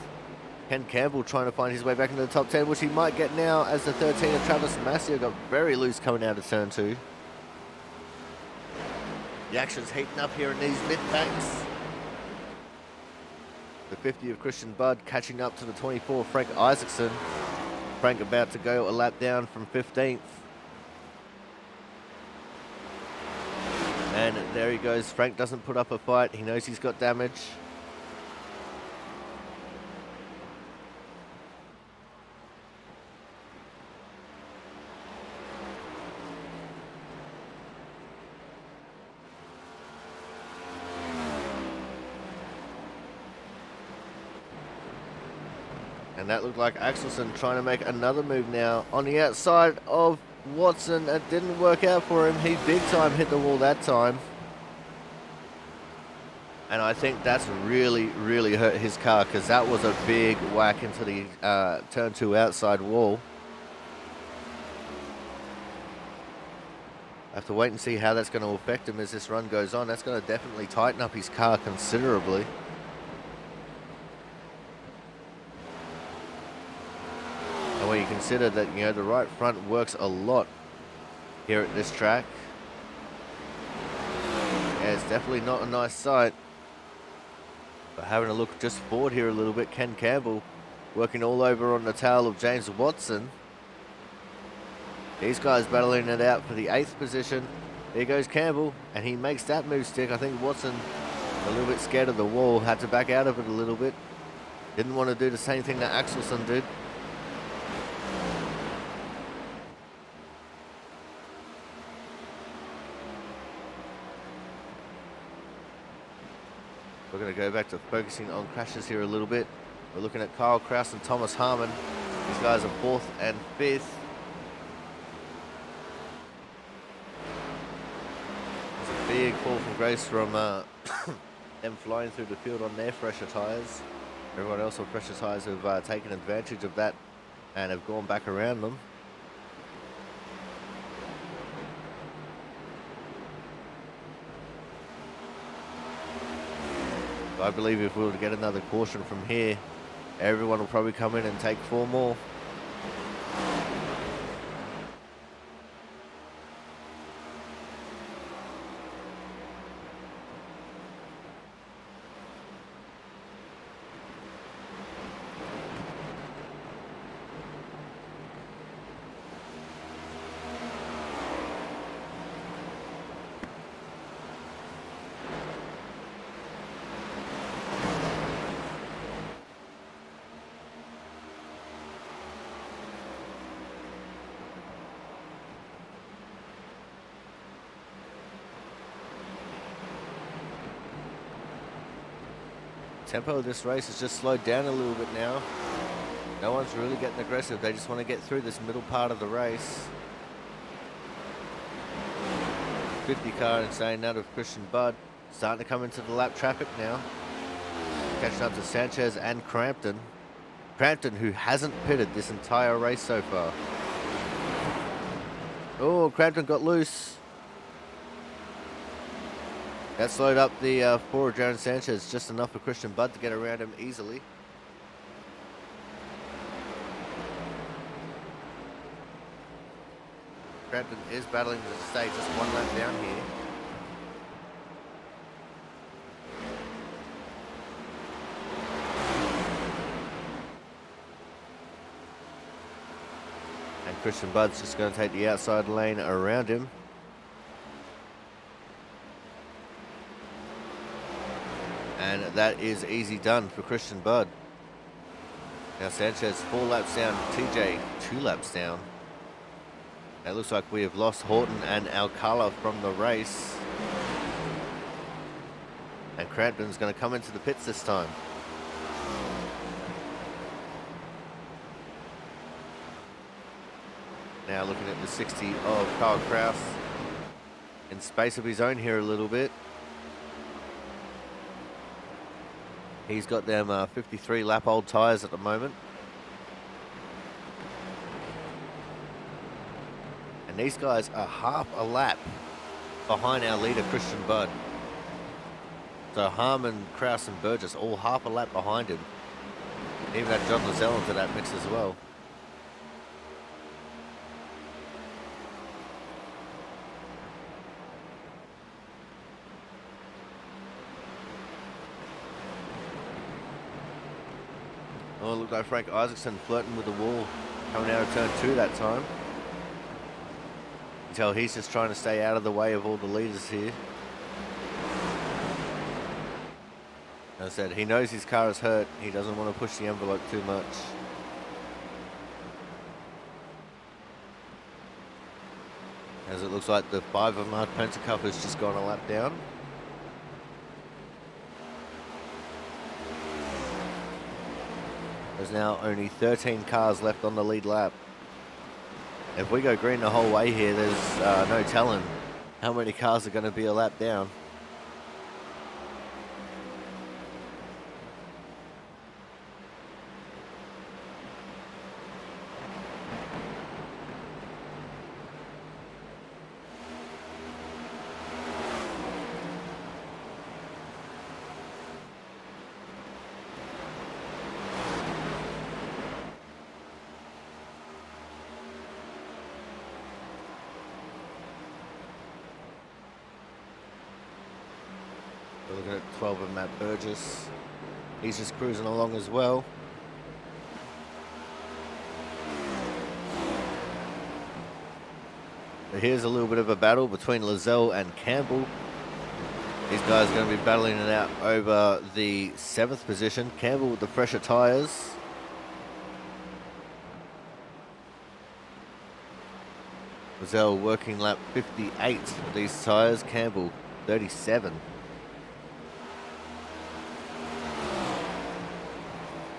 Ken Campbell trying to find his way back into the top 10, which he might get now, as the 13 of Travis Massier got very loose coming out of turn 2. The action's heating up here in these mid-banks. The 50 of Christian Budd catching up to the 24 of Frank Isaacson. Frank about to go a lap down from 15th. And there he goes. Frank doesn't put up a fight. He knows he's got damage. And that looked like Axelson trying to make another move now on the outside of Watson. It didn't work out for him. He big time hit the wall that time. And I think that's really, really hurt his car because that was a big whack into the turn 2 outside wall. I have to wait and see how that's going to affect him as this run goes on. That's going to definitely tighten up his car considerably. And when you consider that, you know, the right front works a lot here at this track, yeah, it's definitely not a nice sight. But having a look just forward here a little bit, Ken Campbell working all over on the tail of James Watson. These guys battling it out for the 8th position. There goes Campbell, and he makes that move stick. I think Watson, a little bit scared of the wall, had to back out of it a little bit. Didn't want to do the same thing that Axelson did. We're going to go back to focusing on crashes here a little bit. We're looking at Kyle Kraus and Thomas Harmon. These guys are 4th and 5th. There's a big fall from grace from them flying through the field on their fresher tyres. Everyone else on fresher tyres have taken advantage of that and have gone back around them. I believe if we were to get another caution from here, everyone will probably come in and take 4 more. Tempo of this race has just slowed down a little bit now. No one's really getting aggressive. They just want to get through this middle part of the race. 50 car and staying out of Christian Budd. Starting to come into the lap traffic now. Catching up to Sanchez and Crampton. Crampton, who hasn't pitted this entire race so far. Oh, Crampton got loose. That slowed up the forward Jaron Sanchez just enough for Christian Budd to get around him easily. Crampton is battling to stay just 1 lap down here. And Christian Budd's just going to take the outside lane around him. And that is easy done for Christian Budd. Now Sanchez 4 laps down, TJ 2 laps down. It looks like we have lost Horton and Alcala from the race. And Crampton's going to come into the pits this time. Now looking at the 60 of Kyle Kraus. In space of his own here a little bit. He's got them 53 lap old tyres at the moment. And these guys are half a lap behind our leader, Christian Budd. So Harmon, Kraus and Burgess all half a lap behind him. Even had John Lozelle into that mix as well. Oh, looked like Frank Isaacson flirting with the wall coming out of turn 2 that time. You can tell he's just trying to stay out of the way of all the leaders here. As I said, he knows his car is hurt. He doesn't want to push the envelope too much. As it looks like the 5 of Mark Pentecoff has just gone a lap down. There's now only 13 cars left on the lead lap. If we go green the whole way here, there's no telling how many cars are going to be a lap down. We're looking at 12 of Matt Burgess. He's just cruising along as well. But here's a little bit of a battle between Lozelle and Campbell. These guys are going to be battling it out over the 7th position. Campbell with the fresher tyres. Lozelle working lap 58 with these tyres. Campbell 37.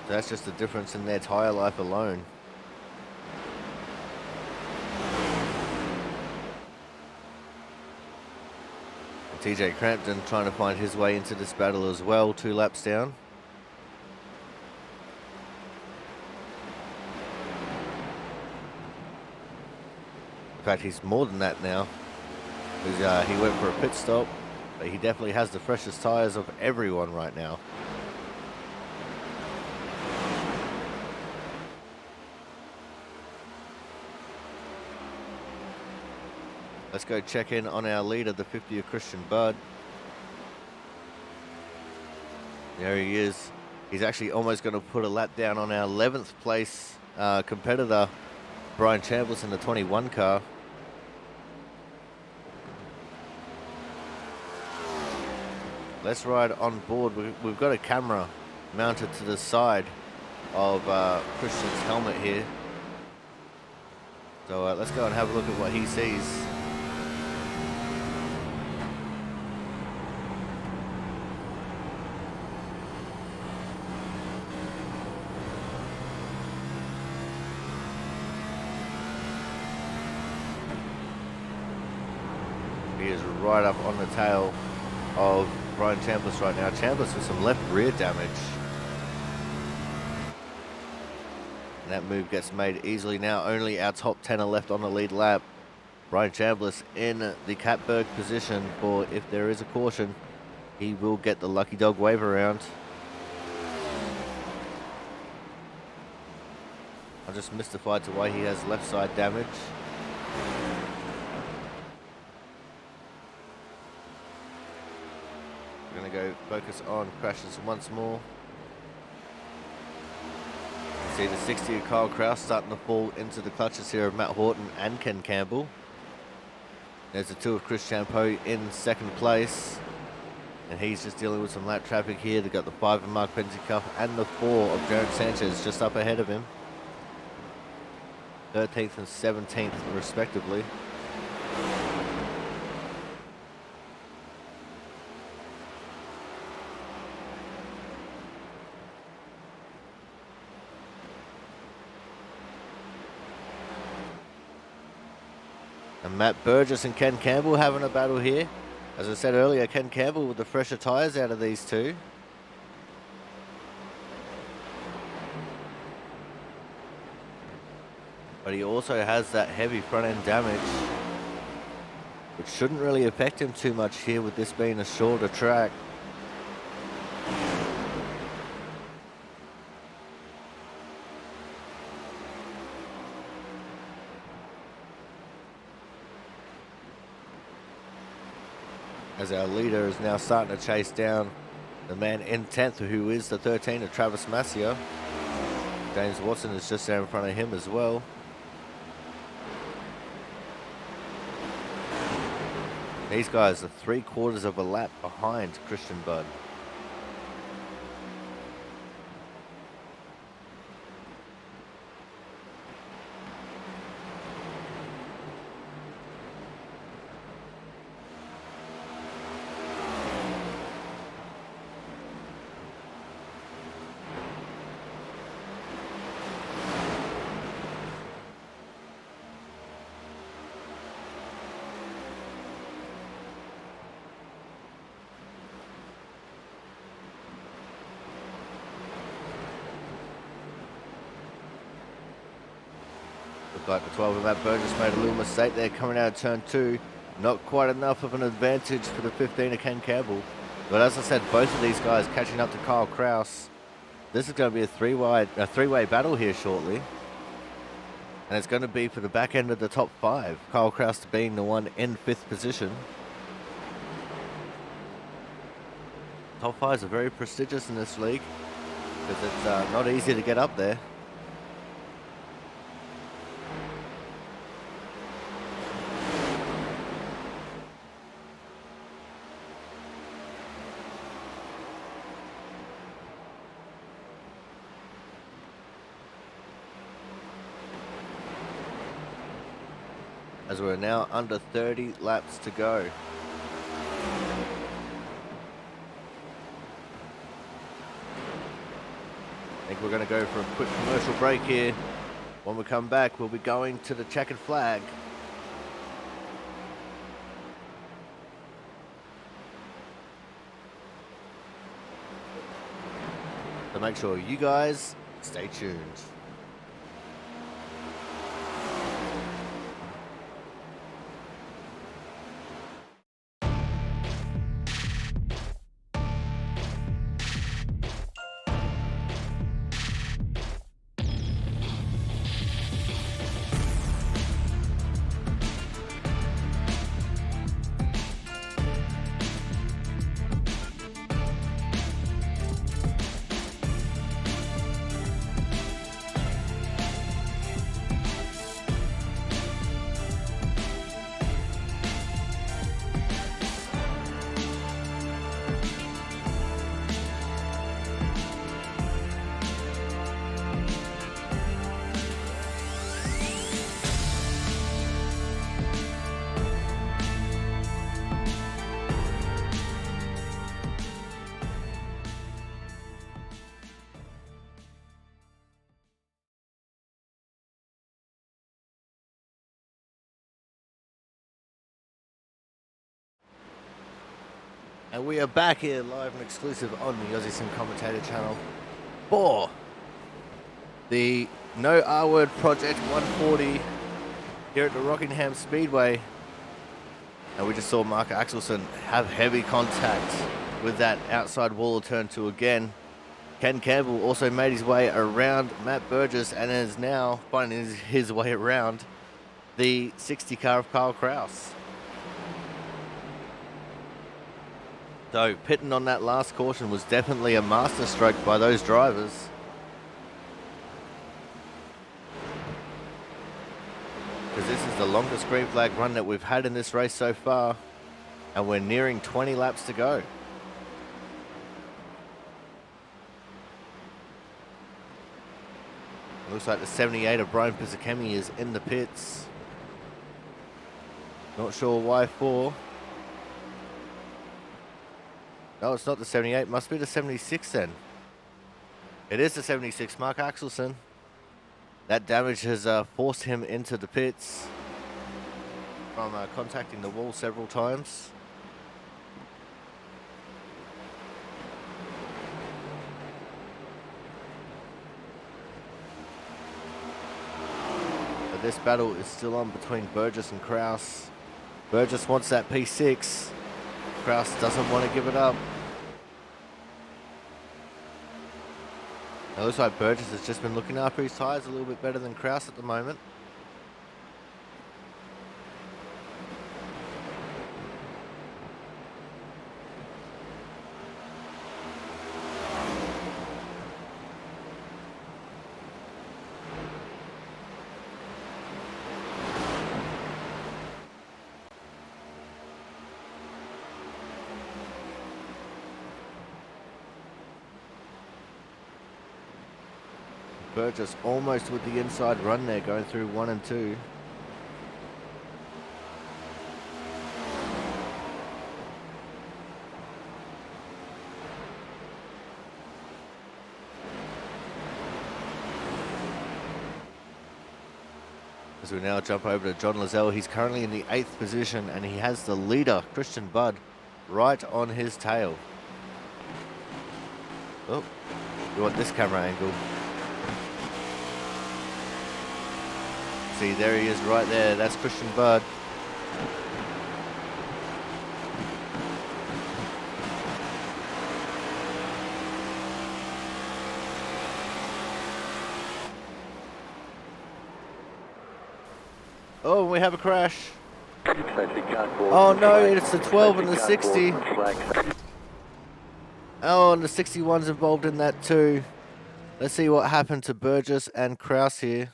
So that's just the difference in their tyre life alone. TJ Crampton trying to find his way into this battle as well, 2 laps down. In fact, he's more than that now. He went for a pit stop, but he definitely has the freshest tyres of everyone right now. Let's go check in on our leader, the 50 of Christian Budd. There he is. He's actually almost going to put a lap down on our 11th place competitor, Brian Chambliss, in the 21 car. Let's ride on board. We've got a camera mounted to the side of Christian's helmet here. So let's go and have a look at what he sees. He is right up on the tail of Brian Chambliss right now. Chambliss with some left rear damage. And that move gets made easily now. Only our top 10 are left on the lead lap. Brian Chambliss in the Catberg position for if there is a caution, he will get the lucky dog wave around. I'm just mystified to why he has left side damage. We're going to go focus on crashes once more. You see the 60 of Kyle Kraus starting to fall into the clutches here of Matt Horton and Ken Campbell. There's the 2 of Chris Champeau in 2nd place. And he's just dealing with some lap traffic here. They've got the 5 of Mark Penzicuff and the 4 of Jared Sanchez just up ahead of him. 13th and 17th respectively. And Matt Burgess and Ken Campbell having a battle here. As I said earlier, Ken Campbell with the fresher tyres out of these two. But he also has that heavy front end damage, which shouldn't really affect him too much here with this being a shorter track. As our leader is now starting to chase down the man in 10th, who is the 13 of Travis Massia. James Watson is just there in front of him as well. These guys are 3/4 of a lap behind Christian Budd. Looked like the 12 of Matt Burgess made a little mistake there coming out of turn 2. Not quite enough of an advantage for the 15 of Ken Campbell. But as I said, both of these guys catching up to Kyle Kraus. This is going to be a three-way battle here shortly. And it's going to be for the back end of the top 5. Kyle Kraus being the one in 5th position. top fives are very prestigious in this league because it's not easy to get up there. As we're now under 30 laps to go. I think we're going to go for a quick commercial break here. When we come back, we'll be going to the checkered flag. So make sure you guys stay tuned. And we are back here live and exclusive on the Aussie Sim Commentator channel for the No R Word Project 140 here at the Rockingham Speedway. And we just saw Mark Axelson have heavy contact with that outside wall of turn 2 again. Ken Campbell also made his way around Matt Burgess and is now finding his way around the 60 car of Kyle Kraus. So pitting on that last caution was definitely a masterstroke by those drivers. Because this is the longest green flag run that we've had in this race so far. And we're nearing 20 laps to go. It looks like the 78 of Brian Pisakemi is in the pits. Not sure why for. No, it's not the 78. Must be the 76 then. It is the 76, Mark Axelson. That damage has forced him into the pits from contacting the wall several times. But this battle is still on between Burgess and Kraus. Burgess wants that P6. Kraus doesn't want to give it up. It looks like Burgess has just been looking after his tyres a little bit better than Kraus at the moment. Burgess almost with the inside run there, going through 1 and 2. As we now jump over to John Lozelle, he's currently in the 8th position and he has the leader, Christian Budd, right on his tail. Oh, you want this camera angle. See, there he is right there. That's Christian Budd. Oh, we have a crash. Oh no, it's the 12 and the 60. Oh, and the 61's involved in that too. Let's see what happened to Burgess and Kraus here.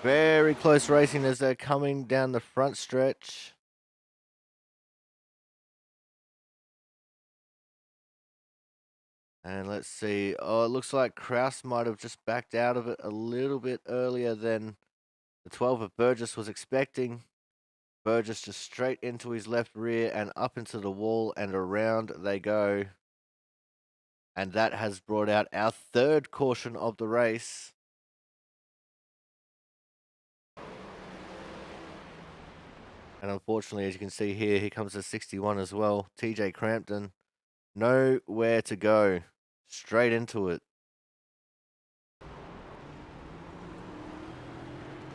Very close racing as they're coming down the front stretch. And let's see. Oh, it looks like Kraus might have just backed out of it a little bit earlier than the 12 of Burgess was expecting. Burgess just straight into his left rear and up into the wall, and around they go. And that has brought out our third caution of the race. And unfortunately, as you can see here comes the 61 as well. TJ Crampton, nowhere to go. Straight into it.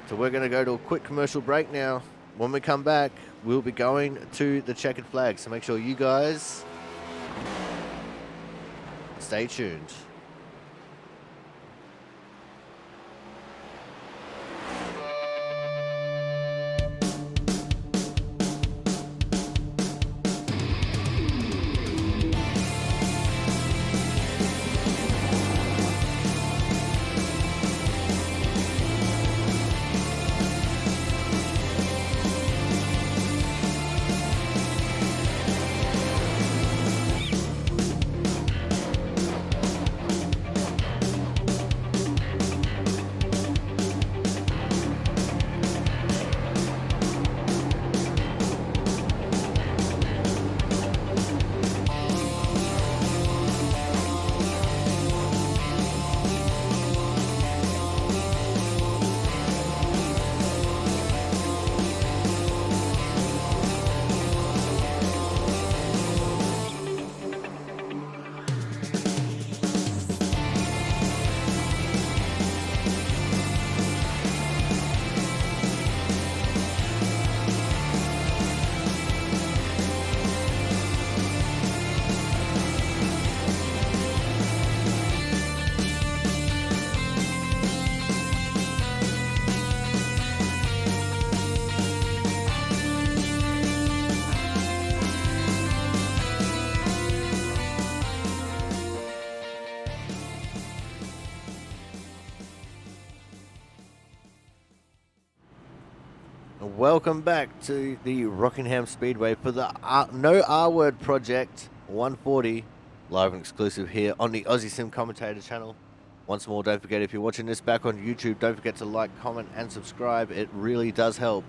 So we're going to go to a quick commercial break now. When we come back, we'll be going to the checkered flag. So make sure you guys stay tuned. Welcome back to the Rockingham Speedway for the No R Word Project 140, live and exclusive here on the Aussie Sim Commentator channel. Once more, don't forget, if you're watching this back on YouTube, don't forget to like, comment, and subscribe. It really does help.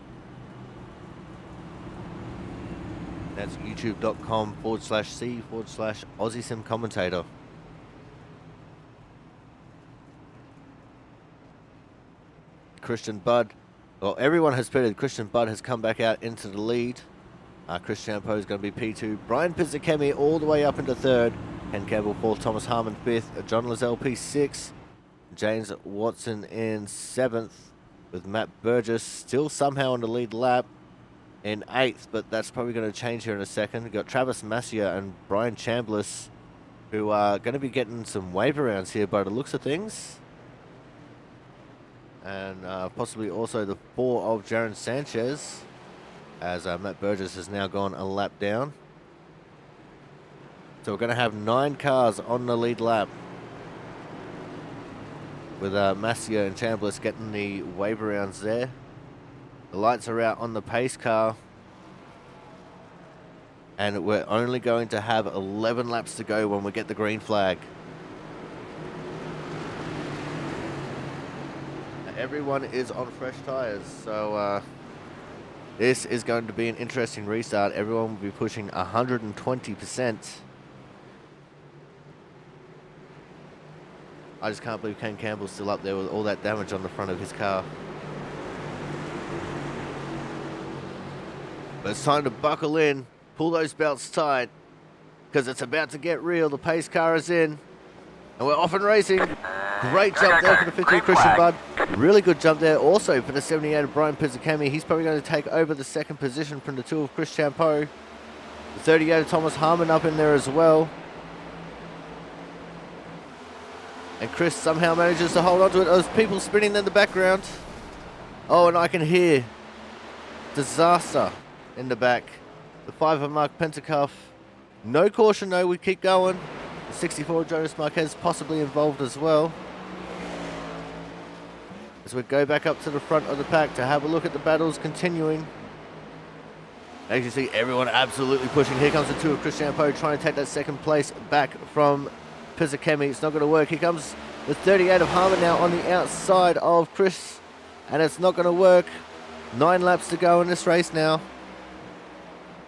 That's youtube.com/C/Aussie Sim Commentator. Christian Budd. Well, everyone has pitted. Christian Budd has come back out into the lead. Chris Champeau is going to be P2. Brian Pizzakemi all the way up into third. Ken Campbell fourth. Thomas Harmon fifth. John Lizelle P6. James Watson in seventh. With Matt Burgess still somehow on the lead lap in eighth. But that's probably going to change here in a second. We've got Travis Massia and Brian Chambliss, who are going to be getting some wave rounds here by the looks of things. And possibly also the 4 of Jaron Sanchez, as Matt Burgess has now gone a lap down. So we're going to have 9 cars on the lead lap, with Massia and Chambliss getting the wave rounds there. The lights are out on the pace car, and we're only going to have 11 laps to go when we get the green flag. Everyone is on fresh tires, so this is going to be an interesting restart. Everyone will be pushing 120%. I just can't believe Ken Campbell's still up there with all that damage on the front of his car. But it's time to buckle in, pull those belts tight, because it's about to get real. The pace car is in, and we're off and racing. Great jump there for the 50 Christian Budd. Really good jump there also for the 78 of Brian Pizzakemi. He's probably going to take over the second position from the 2 of Chris Champeau. The 38 of Thomas Harmon up in there as well. And Chris somehow manages to hold on to it. There's people spinning in the background. Oh, and I can hear disaster in the back. The 5 of Mark Pentacuff No caution though, we keep going. The 64 Jonas Marquez possibly involved as well. As we go back up to the front of the pack to have a look at the battles continuing. As you see, everyone absolutely pushing. Here comes the 2 of Chris Champeau trying to take that second place back from Pizzakemi. It's not going to work. Here comes the 38 of Harmon now on the outside of Chris. And it's not going to work. 9 laps to go in this race now.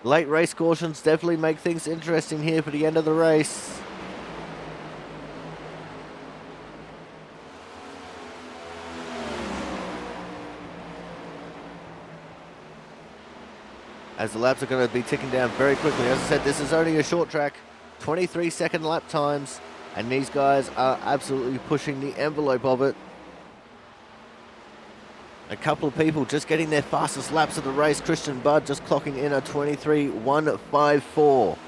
Late race cautions definitely make things interesting here for the end of the race. As the laps are going to be ticking down very quickly. As I said, this is only a short track, 23-second lap times, and these guys are absolutely pushing the envelope of it. A couple of people just getting their fastest laps of the race. Christian Budd just clocking in a 23.154.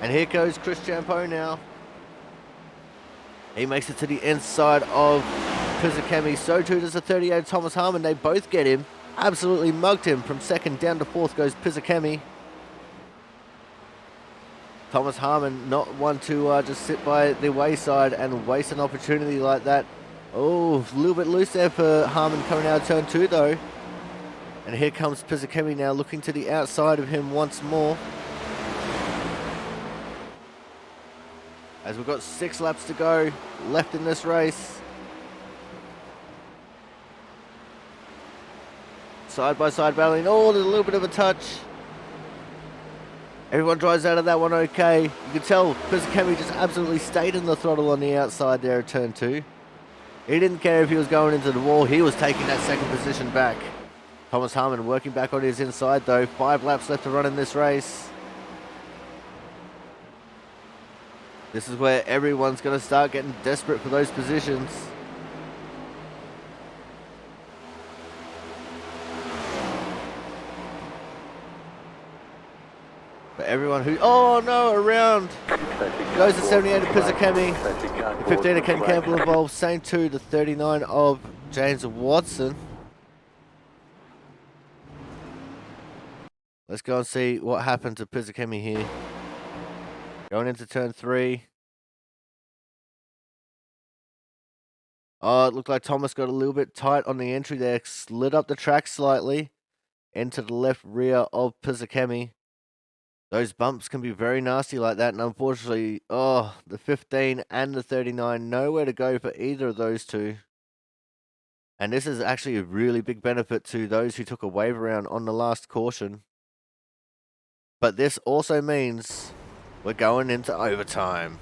And here goes Chris Champeau now. He makes it to the inside of Pizzakemi. So too does the 38 Thomas Harmon. They both get him. Absolutely mugged him. From second down to fourth goes Pizzakemi. Thomas Harmon not one to just sit by the wayside and waste an opportunity like that. Oh, a little bit loose there for Harmon coming out of turn 2 though. And here comes Pizzakemi now looking to the outside of him once more. As we've got 6 laps to go left in this race. Side by side battling. Oh, there's a little bit of a touch. Everyone drives out of that one okay. You can tell Pizzakemi just absolutely stayed in the throttle on the outside there at turn 2. He didn't care if he was going into the wall. He was taking that second position back. Thomas Harmon working back on his inside though. 5 laps left to run in this race. This is where everyone's going to start getting desperate for those positions. But everyone who... Oh no, around goes the 78 of Pizzakemi. The 15 of Ken Campbell involved. Same to the 39 of James Watson. Let's go and see what happened to Pizzakemi here. Going into turn 3. Oh, it looked like Thomas got a little bit tight on the entry there. Slid up the track slightly into the left rear of Pizzakemi. Those bumps can be very nasty like that, and unfortunately, oh, the 15 and the 39, nowhere to go for either of those two. And this is actually a really big benefit to those who took a wave around on the last caution. But this also means we're going into overtime.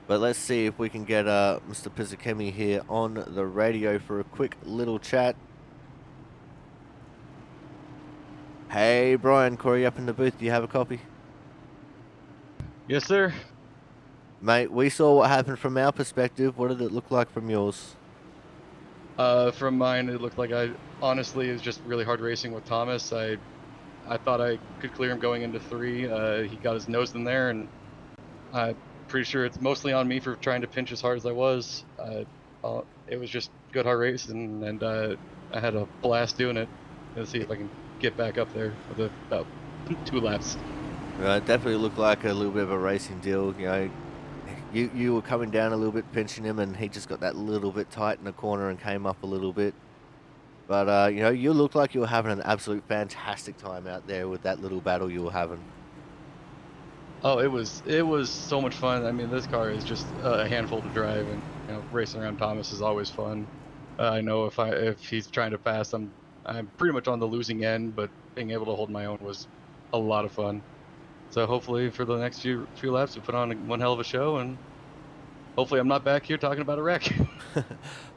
But let's see if we can get Mr. Pizzakemi here on the radio for a quick little chat. Hey, Brian, Corey up in the booth. Do you have a copy? Yes, sir. Mate, we saw what happened from our perspective. What did it look like from yours? From mine, it looked like it was just really hard racing with Thomas. I thought I could clear him going into 3. He got his nose in there, and I'm pretty sure it's mostly on me for trying to pinch as hard as I was. It was just good hard racing, and I had a blast doing it. Let's see if I can get back up there with about 2 laps. It definitely looked like a little bit of a racing deal. You know, you were coming down a little bit, pinching him, and he just got that little bit tight in the corner and came up a little bit. But you know, you looked like you were having an absolute fantastic time out there with that little battle you were having. Oh, it was so much fun. I mean, this car is just a handful to drive, and you know, racing around Thomas is always fun. I know if he's trying to pass, I'm pretty much on the losing end, but being able to hold my own was a lot of fun. So hopefully for the next few laps we put on one hell of a show, and hopefully I'm not back here talking about a wreck.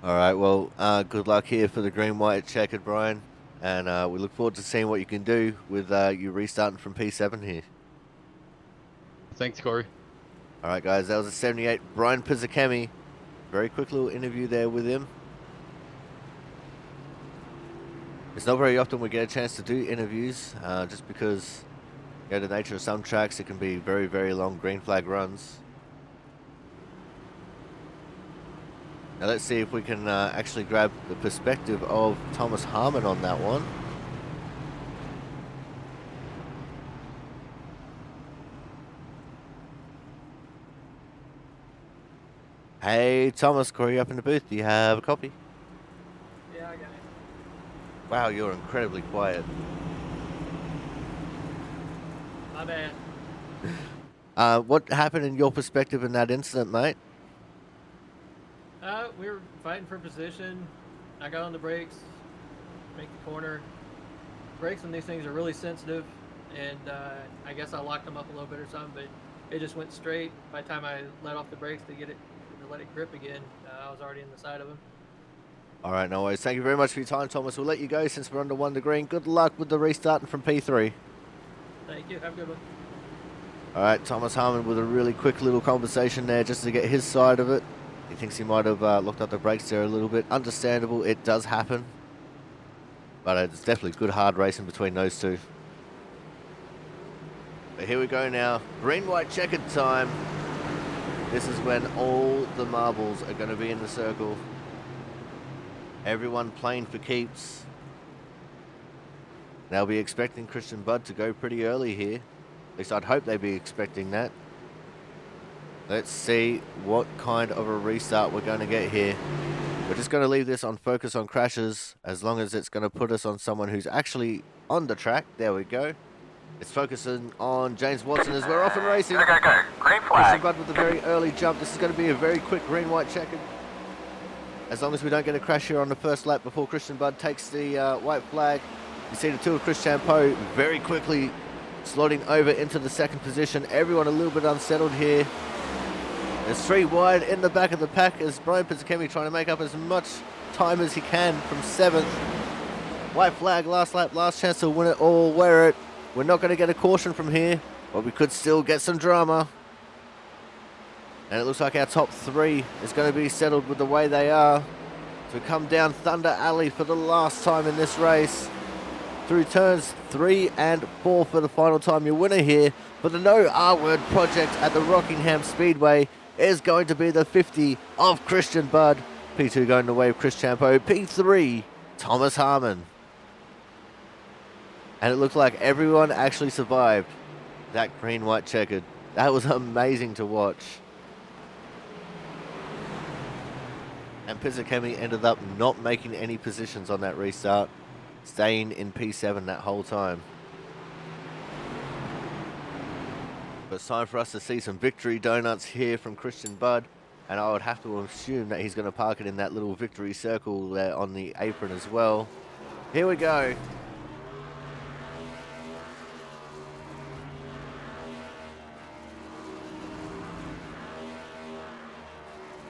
All right, well, good luck here for the green, white, checkered, Brian, and we look forward to seeing what you can do with you restarting from P7 here. Thanks, Corey. All right, guys, that was a 78 Brian Pizzakemi. Very quick little interview there with him. It's not very often we get a chance to do interviews, just because, you know, the nature of some tracks, it can be very, very long green flag runs. Now let's see if we can actually grab the perspective of Thomas Harmon on that one. Hey, Thomas, Corey up in the booth. Do you have a copy? Yeah, I got it. Wow, you're incredibly quiet. My bad. What happened in your perspective in that incident, mate? We were fighting for position. I got on the brakes, make the corner. Brakes on these things are really sensitive, and I guess I locked them up a little bit or something, but it just went straight. By the time I let off the brakes to let it grip again, I was already in the side of him. All right, no worries. Thank you very much for your time, Thomas. We'll let you go since we're under 1 degree. Good luck with the restarting from P3. Thank you. Have a good one. All right, Thomas Harmon with a really quick little conversation there just to get his side of it. He thinks he might have locked up the brakes there a little bit. Understandable, it does happen. But it's definitely good hard racing between those two. But here we go now. Green-white checkered time. This is when all the marbles are going to be in the circle. Everyone playing for keeps. They'll be expecting Christian Budd to go pretty early here. At least I'd hope they'd be expecting that. Let's see what kind of a restart we're going to get here. We're just going to leave this on focus on crashes, as long as it's going to put us on someone who's actually on the track. There we go. It's focusing on James Watson as we're off and racing. Go, go, go. Green Christian flag. Budd with a very early jump. This is going to be a very quick green-white checkered. As long as we don't get a crash here on the first lap before Christian Budd takes the white flag. You see the two of Chris Champeau very quickly slotting over into the second position. Everyone a little bit unsettled here. There's 3 wide in the back of the pack as Brian Pizzakemi trying to make up as much time as he can from 7th. White flag, last lap, last chance to win it all, wear it. We're not going to get a caution from here, but we could still get some drama. And it looks like our top 3 is going to be settled with the way they are. So we come down Thunder Alley for the last time in this race. Through turns 3 and 4 for the final time. Your winner here for the No R-Word project at the Rockingham Speedway is going to be the 50 of Christian Budd. P2 going the way of Chris Champeau. P3, Thomas Harmon. And it looked like everyone actually survived that green-white checkered. That was amazing to watch. And Pizzakemi ended up not making any positions on that restart, staying in P7 that whole time. But it's time for us to see some victory donuts here from Christian Budd, and I would have to assume that he's going to park it in that little victory circle there on the apron as well. Here we go.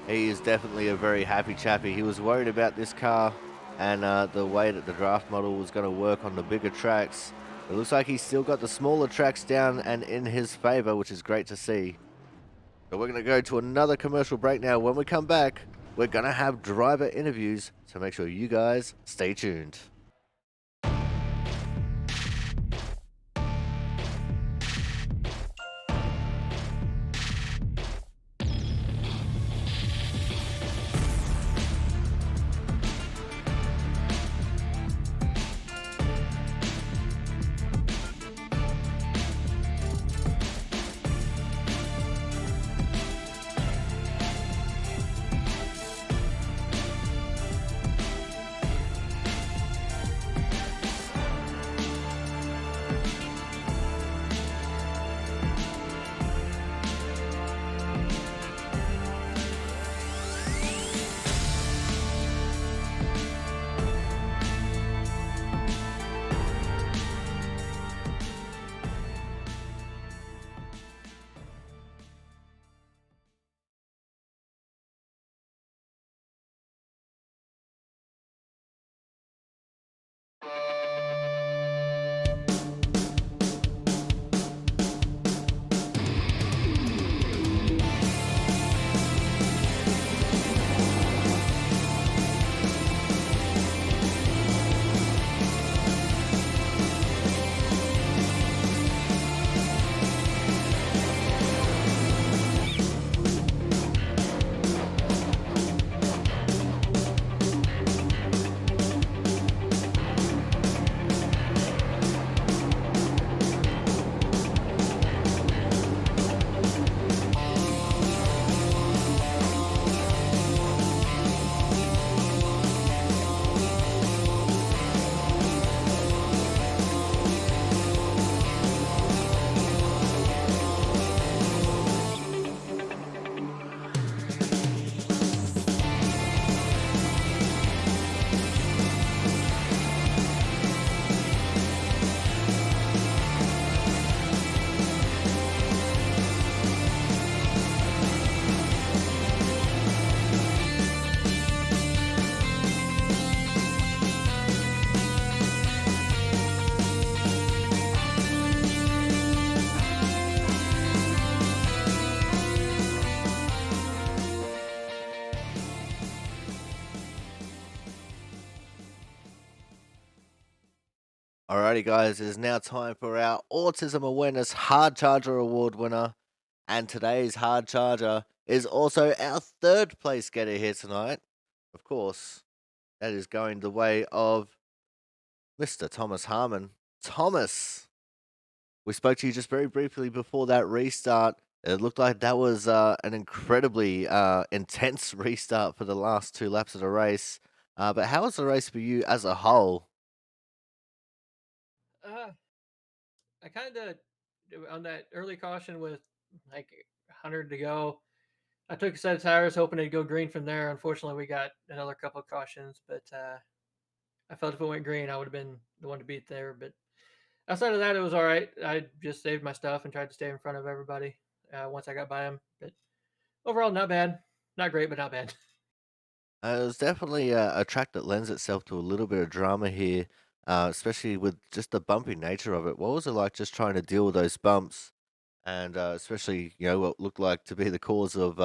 He is definitely a very happy chappy. He was worried about this car and the way that the draft model was going to work on the bigger tracks. It looks like he's still got the smaller tracks down and in his favor, which is great to see. So we're going to go to another commercial break now. When we come back, we're going to have driver interviews, so make sure you guys stay tuned. Alrighty, guys, it is now time for our Autism Awareness Hard Charger Award winner. And today's Hard Charger is also our third place getter here tonight. Of course, that is going the way of Mr. Thomas Harmon. Thomas, we spoke to you just very briefly before that restart. It looked like that was an incredibly intense restart for the last two laps of the race. But how was the race for you as a whole? Uh, I kind of on that early caution with like 100 to go. I took a set of tires, hoping it'd go green from there. Unfortunately, we got another couple of cautions, but I felt if it went green, I would have been the one to beat there. But outside of that, it was all right. I just saved my stuff and tried to stay in front of everybody once I got by them. But overall, not bad. Not great, but not bad. It was definitely a track that lends itself to a little bit of drama here, especially with just the bumpy nature of it. What was it like just trying to deal with those bumps, and especially what looked like to be the cause of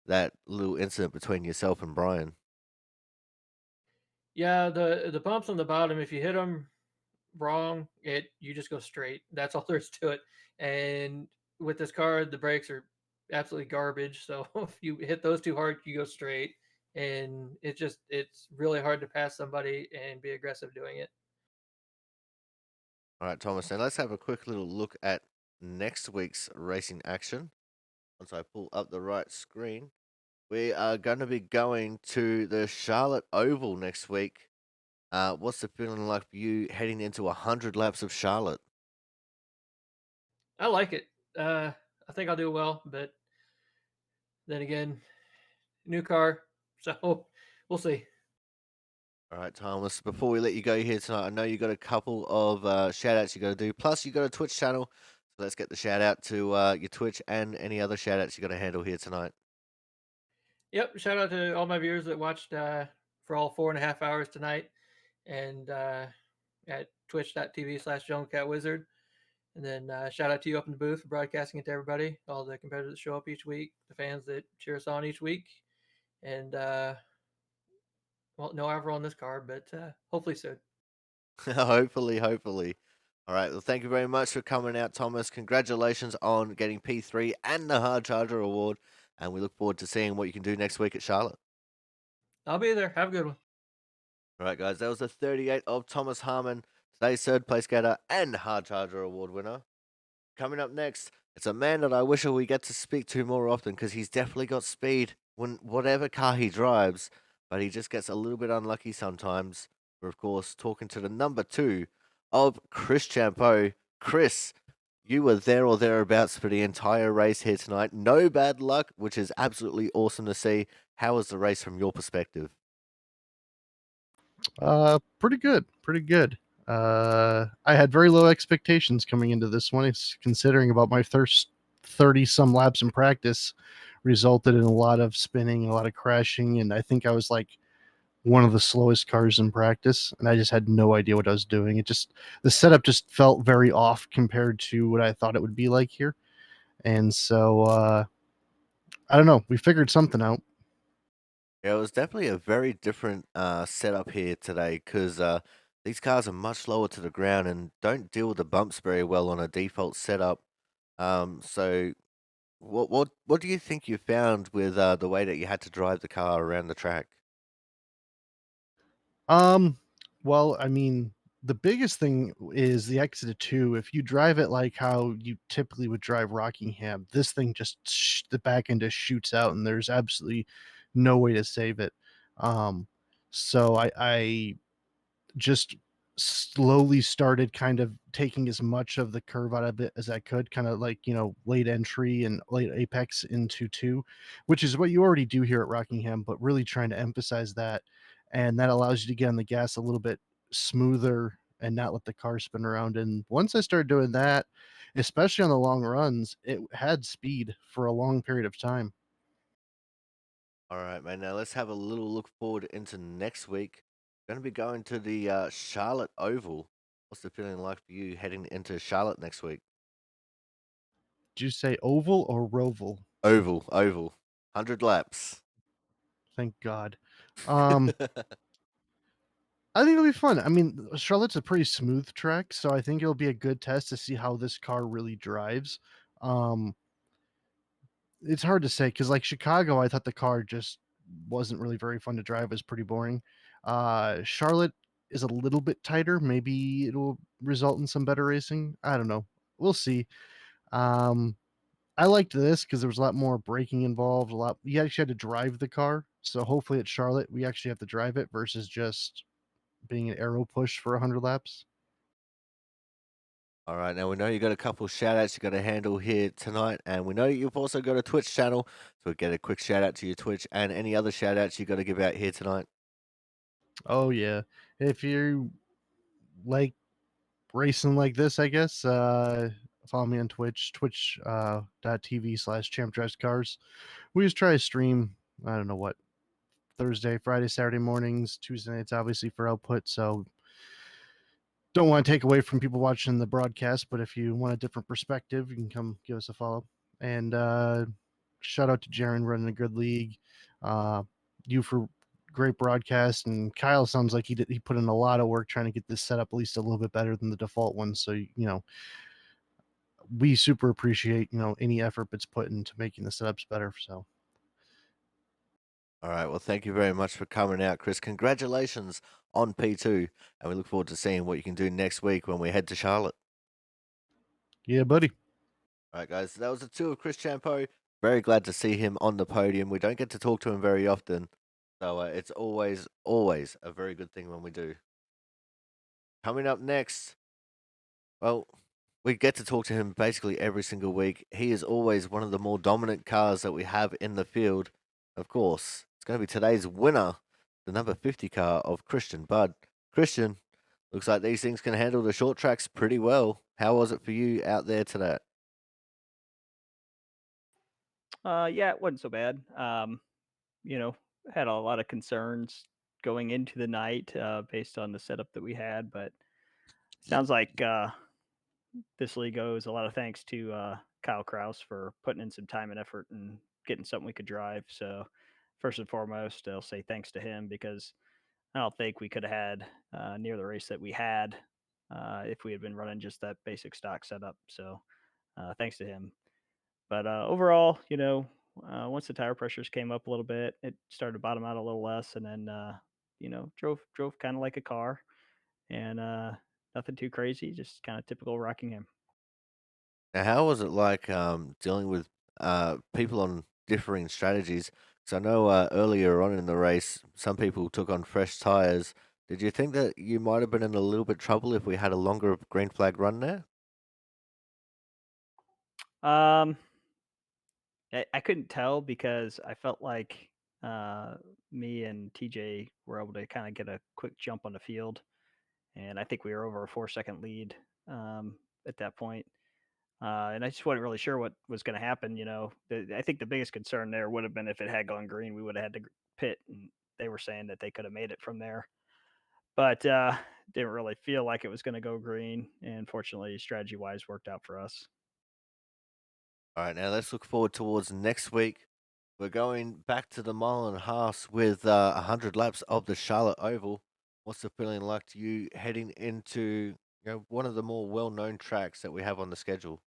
that little incident between yourself and Brian? Yeah, the bumps on the bottom, if you hit them wrong, you just go straight. That's all there is to it. And with this car, the brakes are absolutely garbage. So if you hit those too hard, you go straight. And it's really hard to pass somebody and be aggressive doing it. All right, Thomas. Now let's have a quick little look at next week's racing action. Once I pull up the right screen, we are going to be going to the Charlotte Oval next week. What's the feeling like for you heading into 100 laps of Charlotte? I like it. I think I'll do well, but then again, new car, so we'll see. All right, Thomas. Before we let you go here tonight, I know you got a couple of shout outs you got to do. Plus, you got a Twitch channel. So let's get the shout out to your Twitch and any other shout outs you got to handle here tonight. Yep. Shout out to all my viewers that watched for all 4.5 hours tonight, and at twitch.tv/JonesCatWizard. And then shout out to you up in the booth for broadcasting it to everybody, all the competitors that show up each week, the fans that cheer us on each week, and well, no Avril on this car, but hopefully soon. Hopefully, hopefully. All right. Well, thank you very much for coming out, Thomas. Congratulations on getting P3 and the Hard Charger Award. And we look forward to seeing what you can do next week at Charlotte. I'll be there. Have a good one. All right, guys. That was the 38 of Thomas Harmon, today's third place skater and Hard Charger Award winner. Coming up next, it's a man that I wish we get to speak to more often because he's definitely got speed when whatever car he drives, but he just gets a little bit unlucky sometimes. We're of course talking to the number two of Chris Champeau. Chris, you were there or thereabouts for the entire race here tonight. No bad luck, which is absolutely awesome to see. How was the race from your perspective? Pretty good, pretty good. I had very low expectations coming into this one. It's considering about my first 30 some laps in practice resulted in a lot of spinning, a lot of crashing, and I think I was like one of the slowest cars in practice, and I just had no idea what I was doing. The setup just felt very off compared to what I thought it would be like here. And so I don't know, we figured something out. Yeah, it was definitely a very different setup here today because these cars are much lower to the ground and don't deal with the bumps very well on a default setup. So what do you think you found with the way that you had to drive the car around the track? Um, well, I mean, the biggest thing is the Exit 2. If you drive it like how you typically would drive Rockingham, this thing the back end just shoots out, and there's absolutely no way to save it. Um, so I just slowly started kind of taking as much of the curve out of it as I could, kind of like, late entry and late apex into two, which is what you already do here at Rockingham, but really trying to emphasize that. And that allows you to get on the gas a little bit smoother and not let the car spin around. And once I started doing that, especially on the long runs, it had speed for a long period of time. All right, man. Now let's have a little look forward into next week. Going to be going to the Charlotte Oval. What's the feeling like for you heading into Charlotte next week? Did you say oval or roval? Oval, 100 laps. Thank God. Um, I think it'll be fun. I mean, Charlotte's a pretty smooth track, so I think it'll be a good test to see how this car really drives. Um, it's hard to say because, like Chicago, I thought the car just wasn't really very fun to drive. It was pretty boring. Charlotte is a little bit tighter. Maybe it'll result in some better racing. I don't know. We'll see. Um, I liked this because there was a lot more braking involved. A lot. You actually had to drive the car. So hopefully at Charlotte, we actually have to drive it versus just being an arrow push for 100 laps. All right, now we know you got a couple shout outs you got to handle here tonight, and we know you've also got a Twitch channel, so we'll get a quick shout out to your Twitch and any other shout outs you got to give out here tonight. Oh yeah. If you like racing like this, I guess, follow me on Twitch, twitch.tv/champ drives cars. We just try to stream, I don't know what, Thursday, Friday, Saturday mornings, Tuesday nights, obviously for output. So don't want to take away from people watching the broadcast, but if you want a different perspective, you can come give us a follow. And shout out to Jaron running a good league. You for great broadcast, and Kyle sounds like he put in a lot of work trying to get this set up at least a little bit better than the default one. So we super appreciate any effort that's put into making the setups better. So All right, well, thank you very much for coming out, Chris. Congratulations on P2, and we look forward to seeing what you can do next week when we head to Charlotte. yeah, buddy. All right, guys, so that was the tour of Chris Champo. Very glad to see him on the podium. We don't get to talk to him very often, so it's always a very good thing when we do. Coming up next, well, we get to talk to him basically every single week. He is always one of the more dominant cars that we have in the field. Of course, it's going to be today's winner, the number 50 car of Christian Budd. Christian, looks like these things can handle the short tracks pretty well. How was it for you out there today? Yeah, it wasn't so bad. You know, had a lot of concerns going into the night based on the setup that we had, but sounds like this league owes a lot of thanks to Kyle Kraus for putting in some time and effort and getting something we could drive. So, first and foremost, I'll say thanks to him because I don't think we could have had near the race that we had if we had been running just that basic stock setup. So, thanks to him. But overall, once the tire pressures came up a little bit, it started to bottom out a little less, and then drove kind of like a car, and nothing too crazy, just kind of typical Rockingham. Now, how was it like dealing with people on differing strategies? Because I know earlier on in the race, some people took on fresh tires. Did you think that you might have been in a little bit trouble if we had a longer green flag run there? Um, I couldn't tell because I felt like uh, me and TJ were able to kind of get a quick jump on the field, and I think we were over a 4 second lead at that point. And I just wasn't really sure what was going to happen. I think the biggest concern there would have been if it had gone green, we would have had to pit, and they were saying that they could have made it from there, but didn't really feel like it was going to go green. And fortunately, strategy wise, worked out for us. All right, now let's look forward towards next week. We're going back to the mile and a half with 100 laps of the Charlotte Oval. What's the feeling like to you heading into one of the more well-known tracks that we have on the schedule?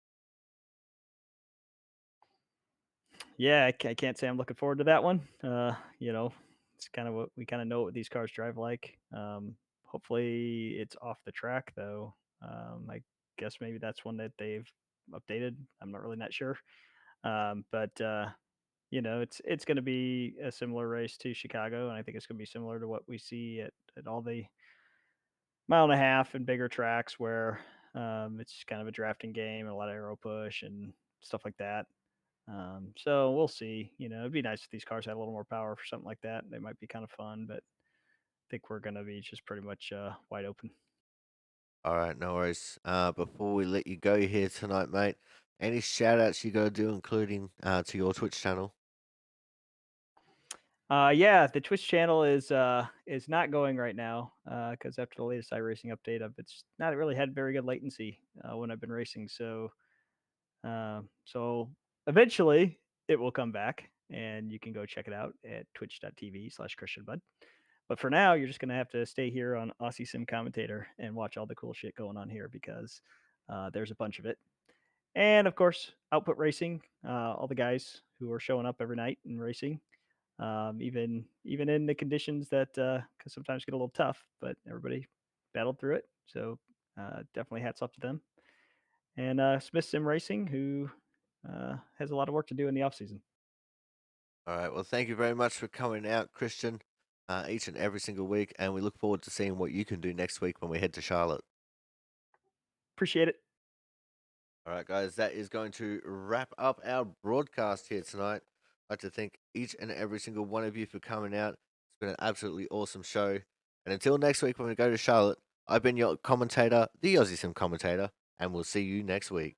Yeah, I can't say I'm looking forward to that one. It's kind of what we kind of know what these cars drive like. Hopefully, it's off the track though. I guess maybe that's one that they've updated. I'm not sure. But it's going to be a similar race to Chicago, and I think it's going to be similar to what we see at all the mile and a half and bigger tracks where it's kind of a drafting game and a lot of aero push and stuff like that. So we'll see. It'd be nice if these cars had a little more power for something like that. They might be kind of fun, but I think we're going to be just pretty much wide open. All right, no worries. Before we let you go here tonight, mate, any shout outs you got to do, including to your Twitch channel? Yeah, the Twitch channel is not going right now because after the latest iRacing update, it's not really had very good latency when I've been racing. So eventually it will come back, and you can go check it out at twitch.tv/ChristianBud. But for now, you're just gonna have to stay here on Aussie Sim Commentator and watch all the cool shit going on here because there's a bunch of it. And of course, Output Racing, all the guys who are showing up every night and racing, even in the conditions that can sometimes get a little tough, but everybody battled through it. So definitely hats off to them. And Smith Sim Racing, who has a lot of work to do in the off season. All right. Well, thank you very much for coming out, Christian, each and every single week. And we look forward to seeing what you can do next week when we head to Charlotte. Appreciate it. All right, guys, that is going to wrap up our broadcast here tonight. I'd like to thank each and every single one of you for coming out. It's been an absolutely awesome show. And until next week when we go to Charlotte, I've been your commentator, the Aussie Sim commentator, and we'll see you next week.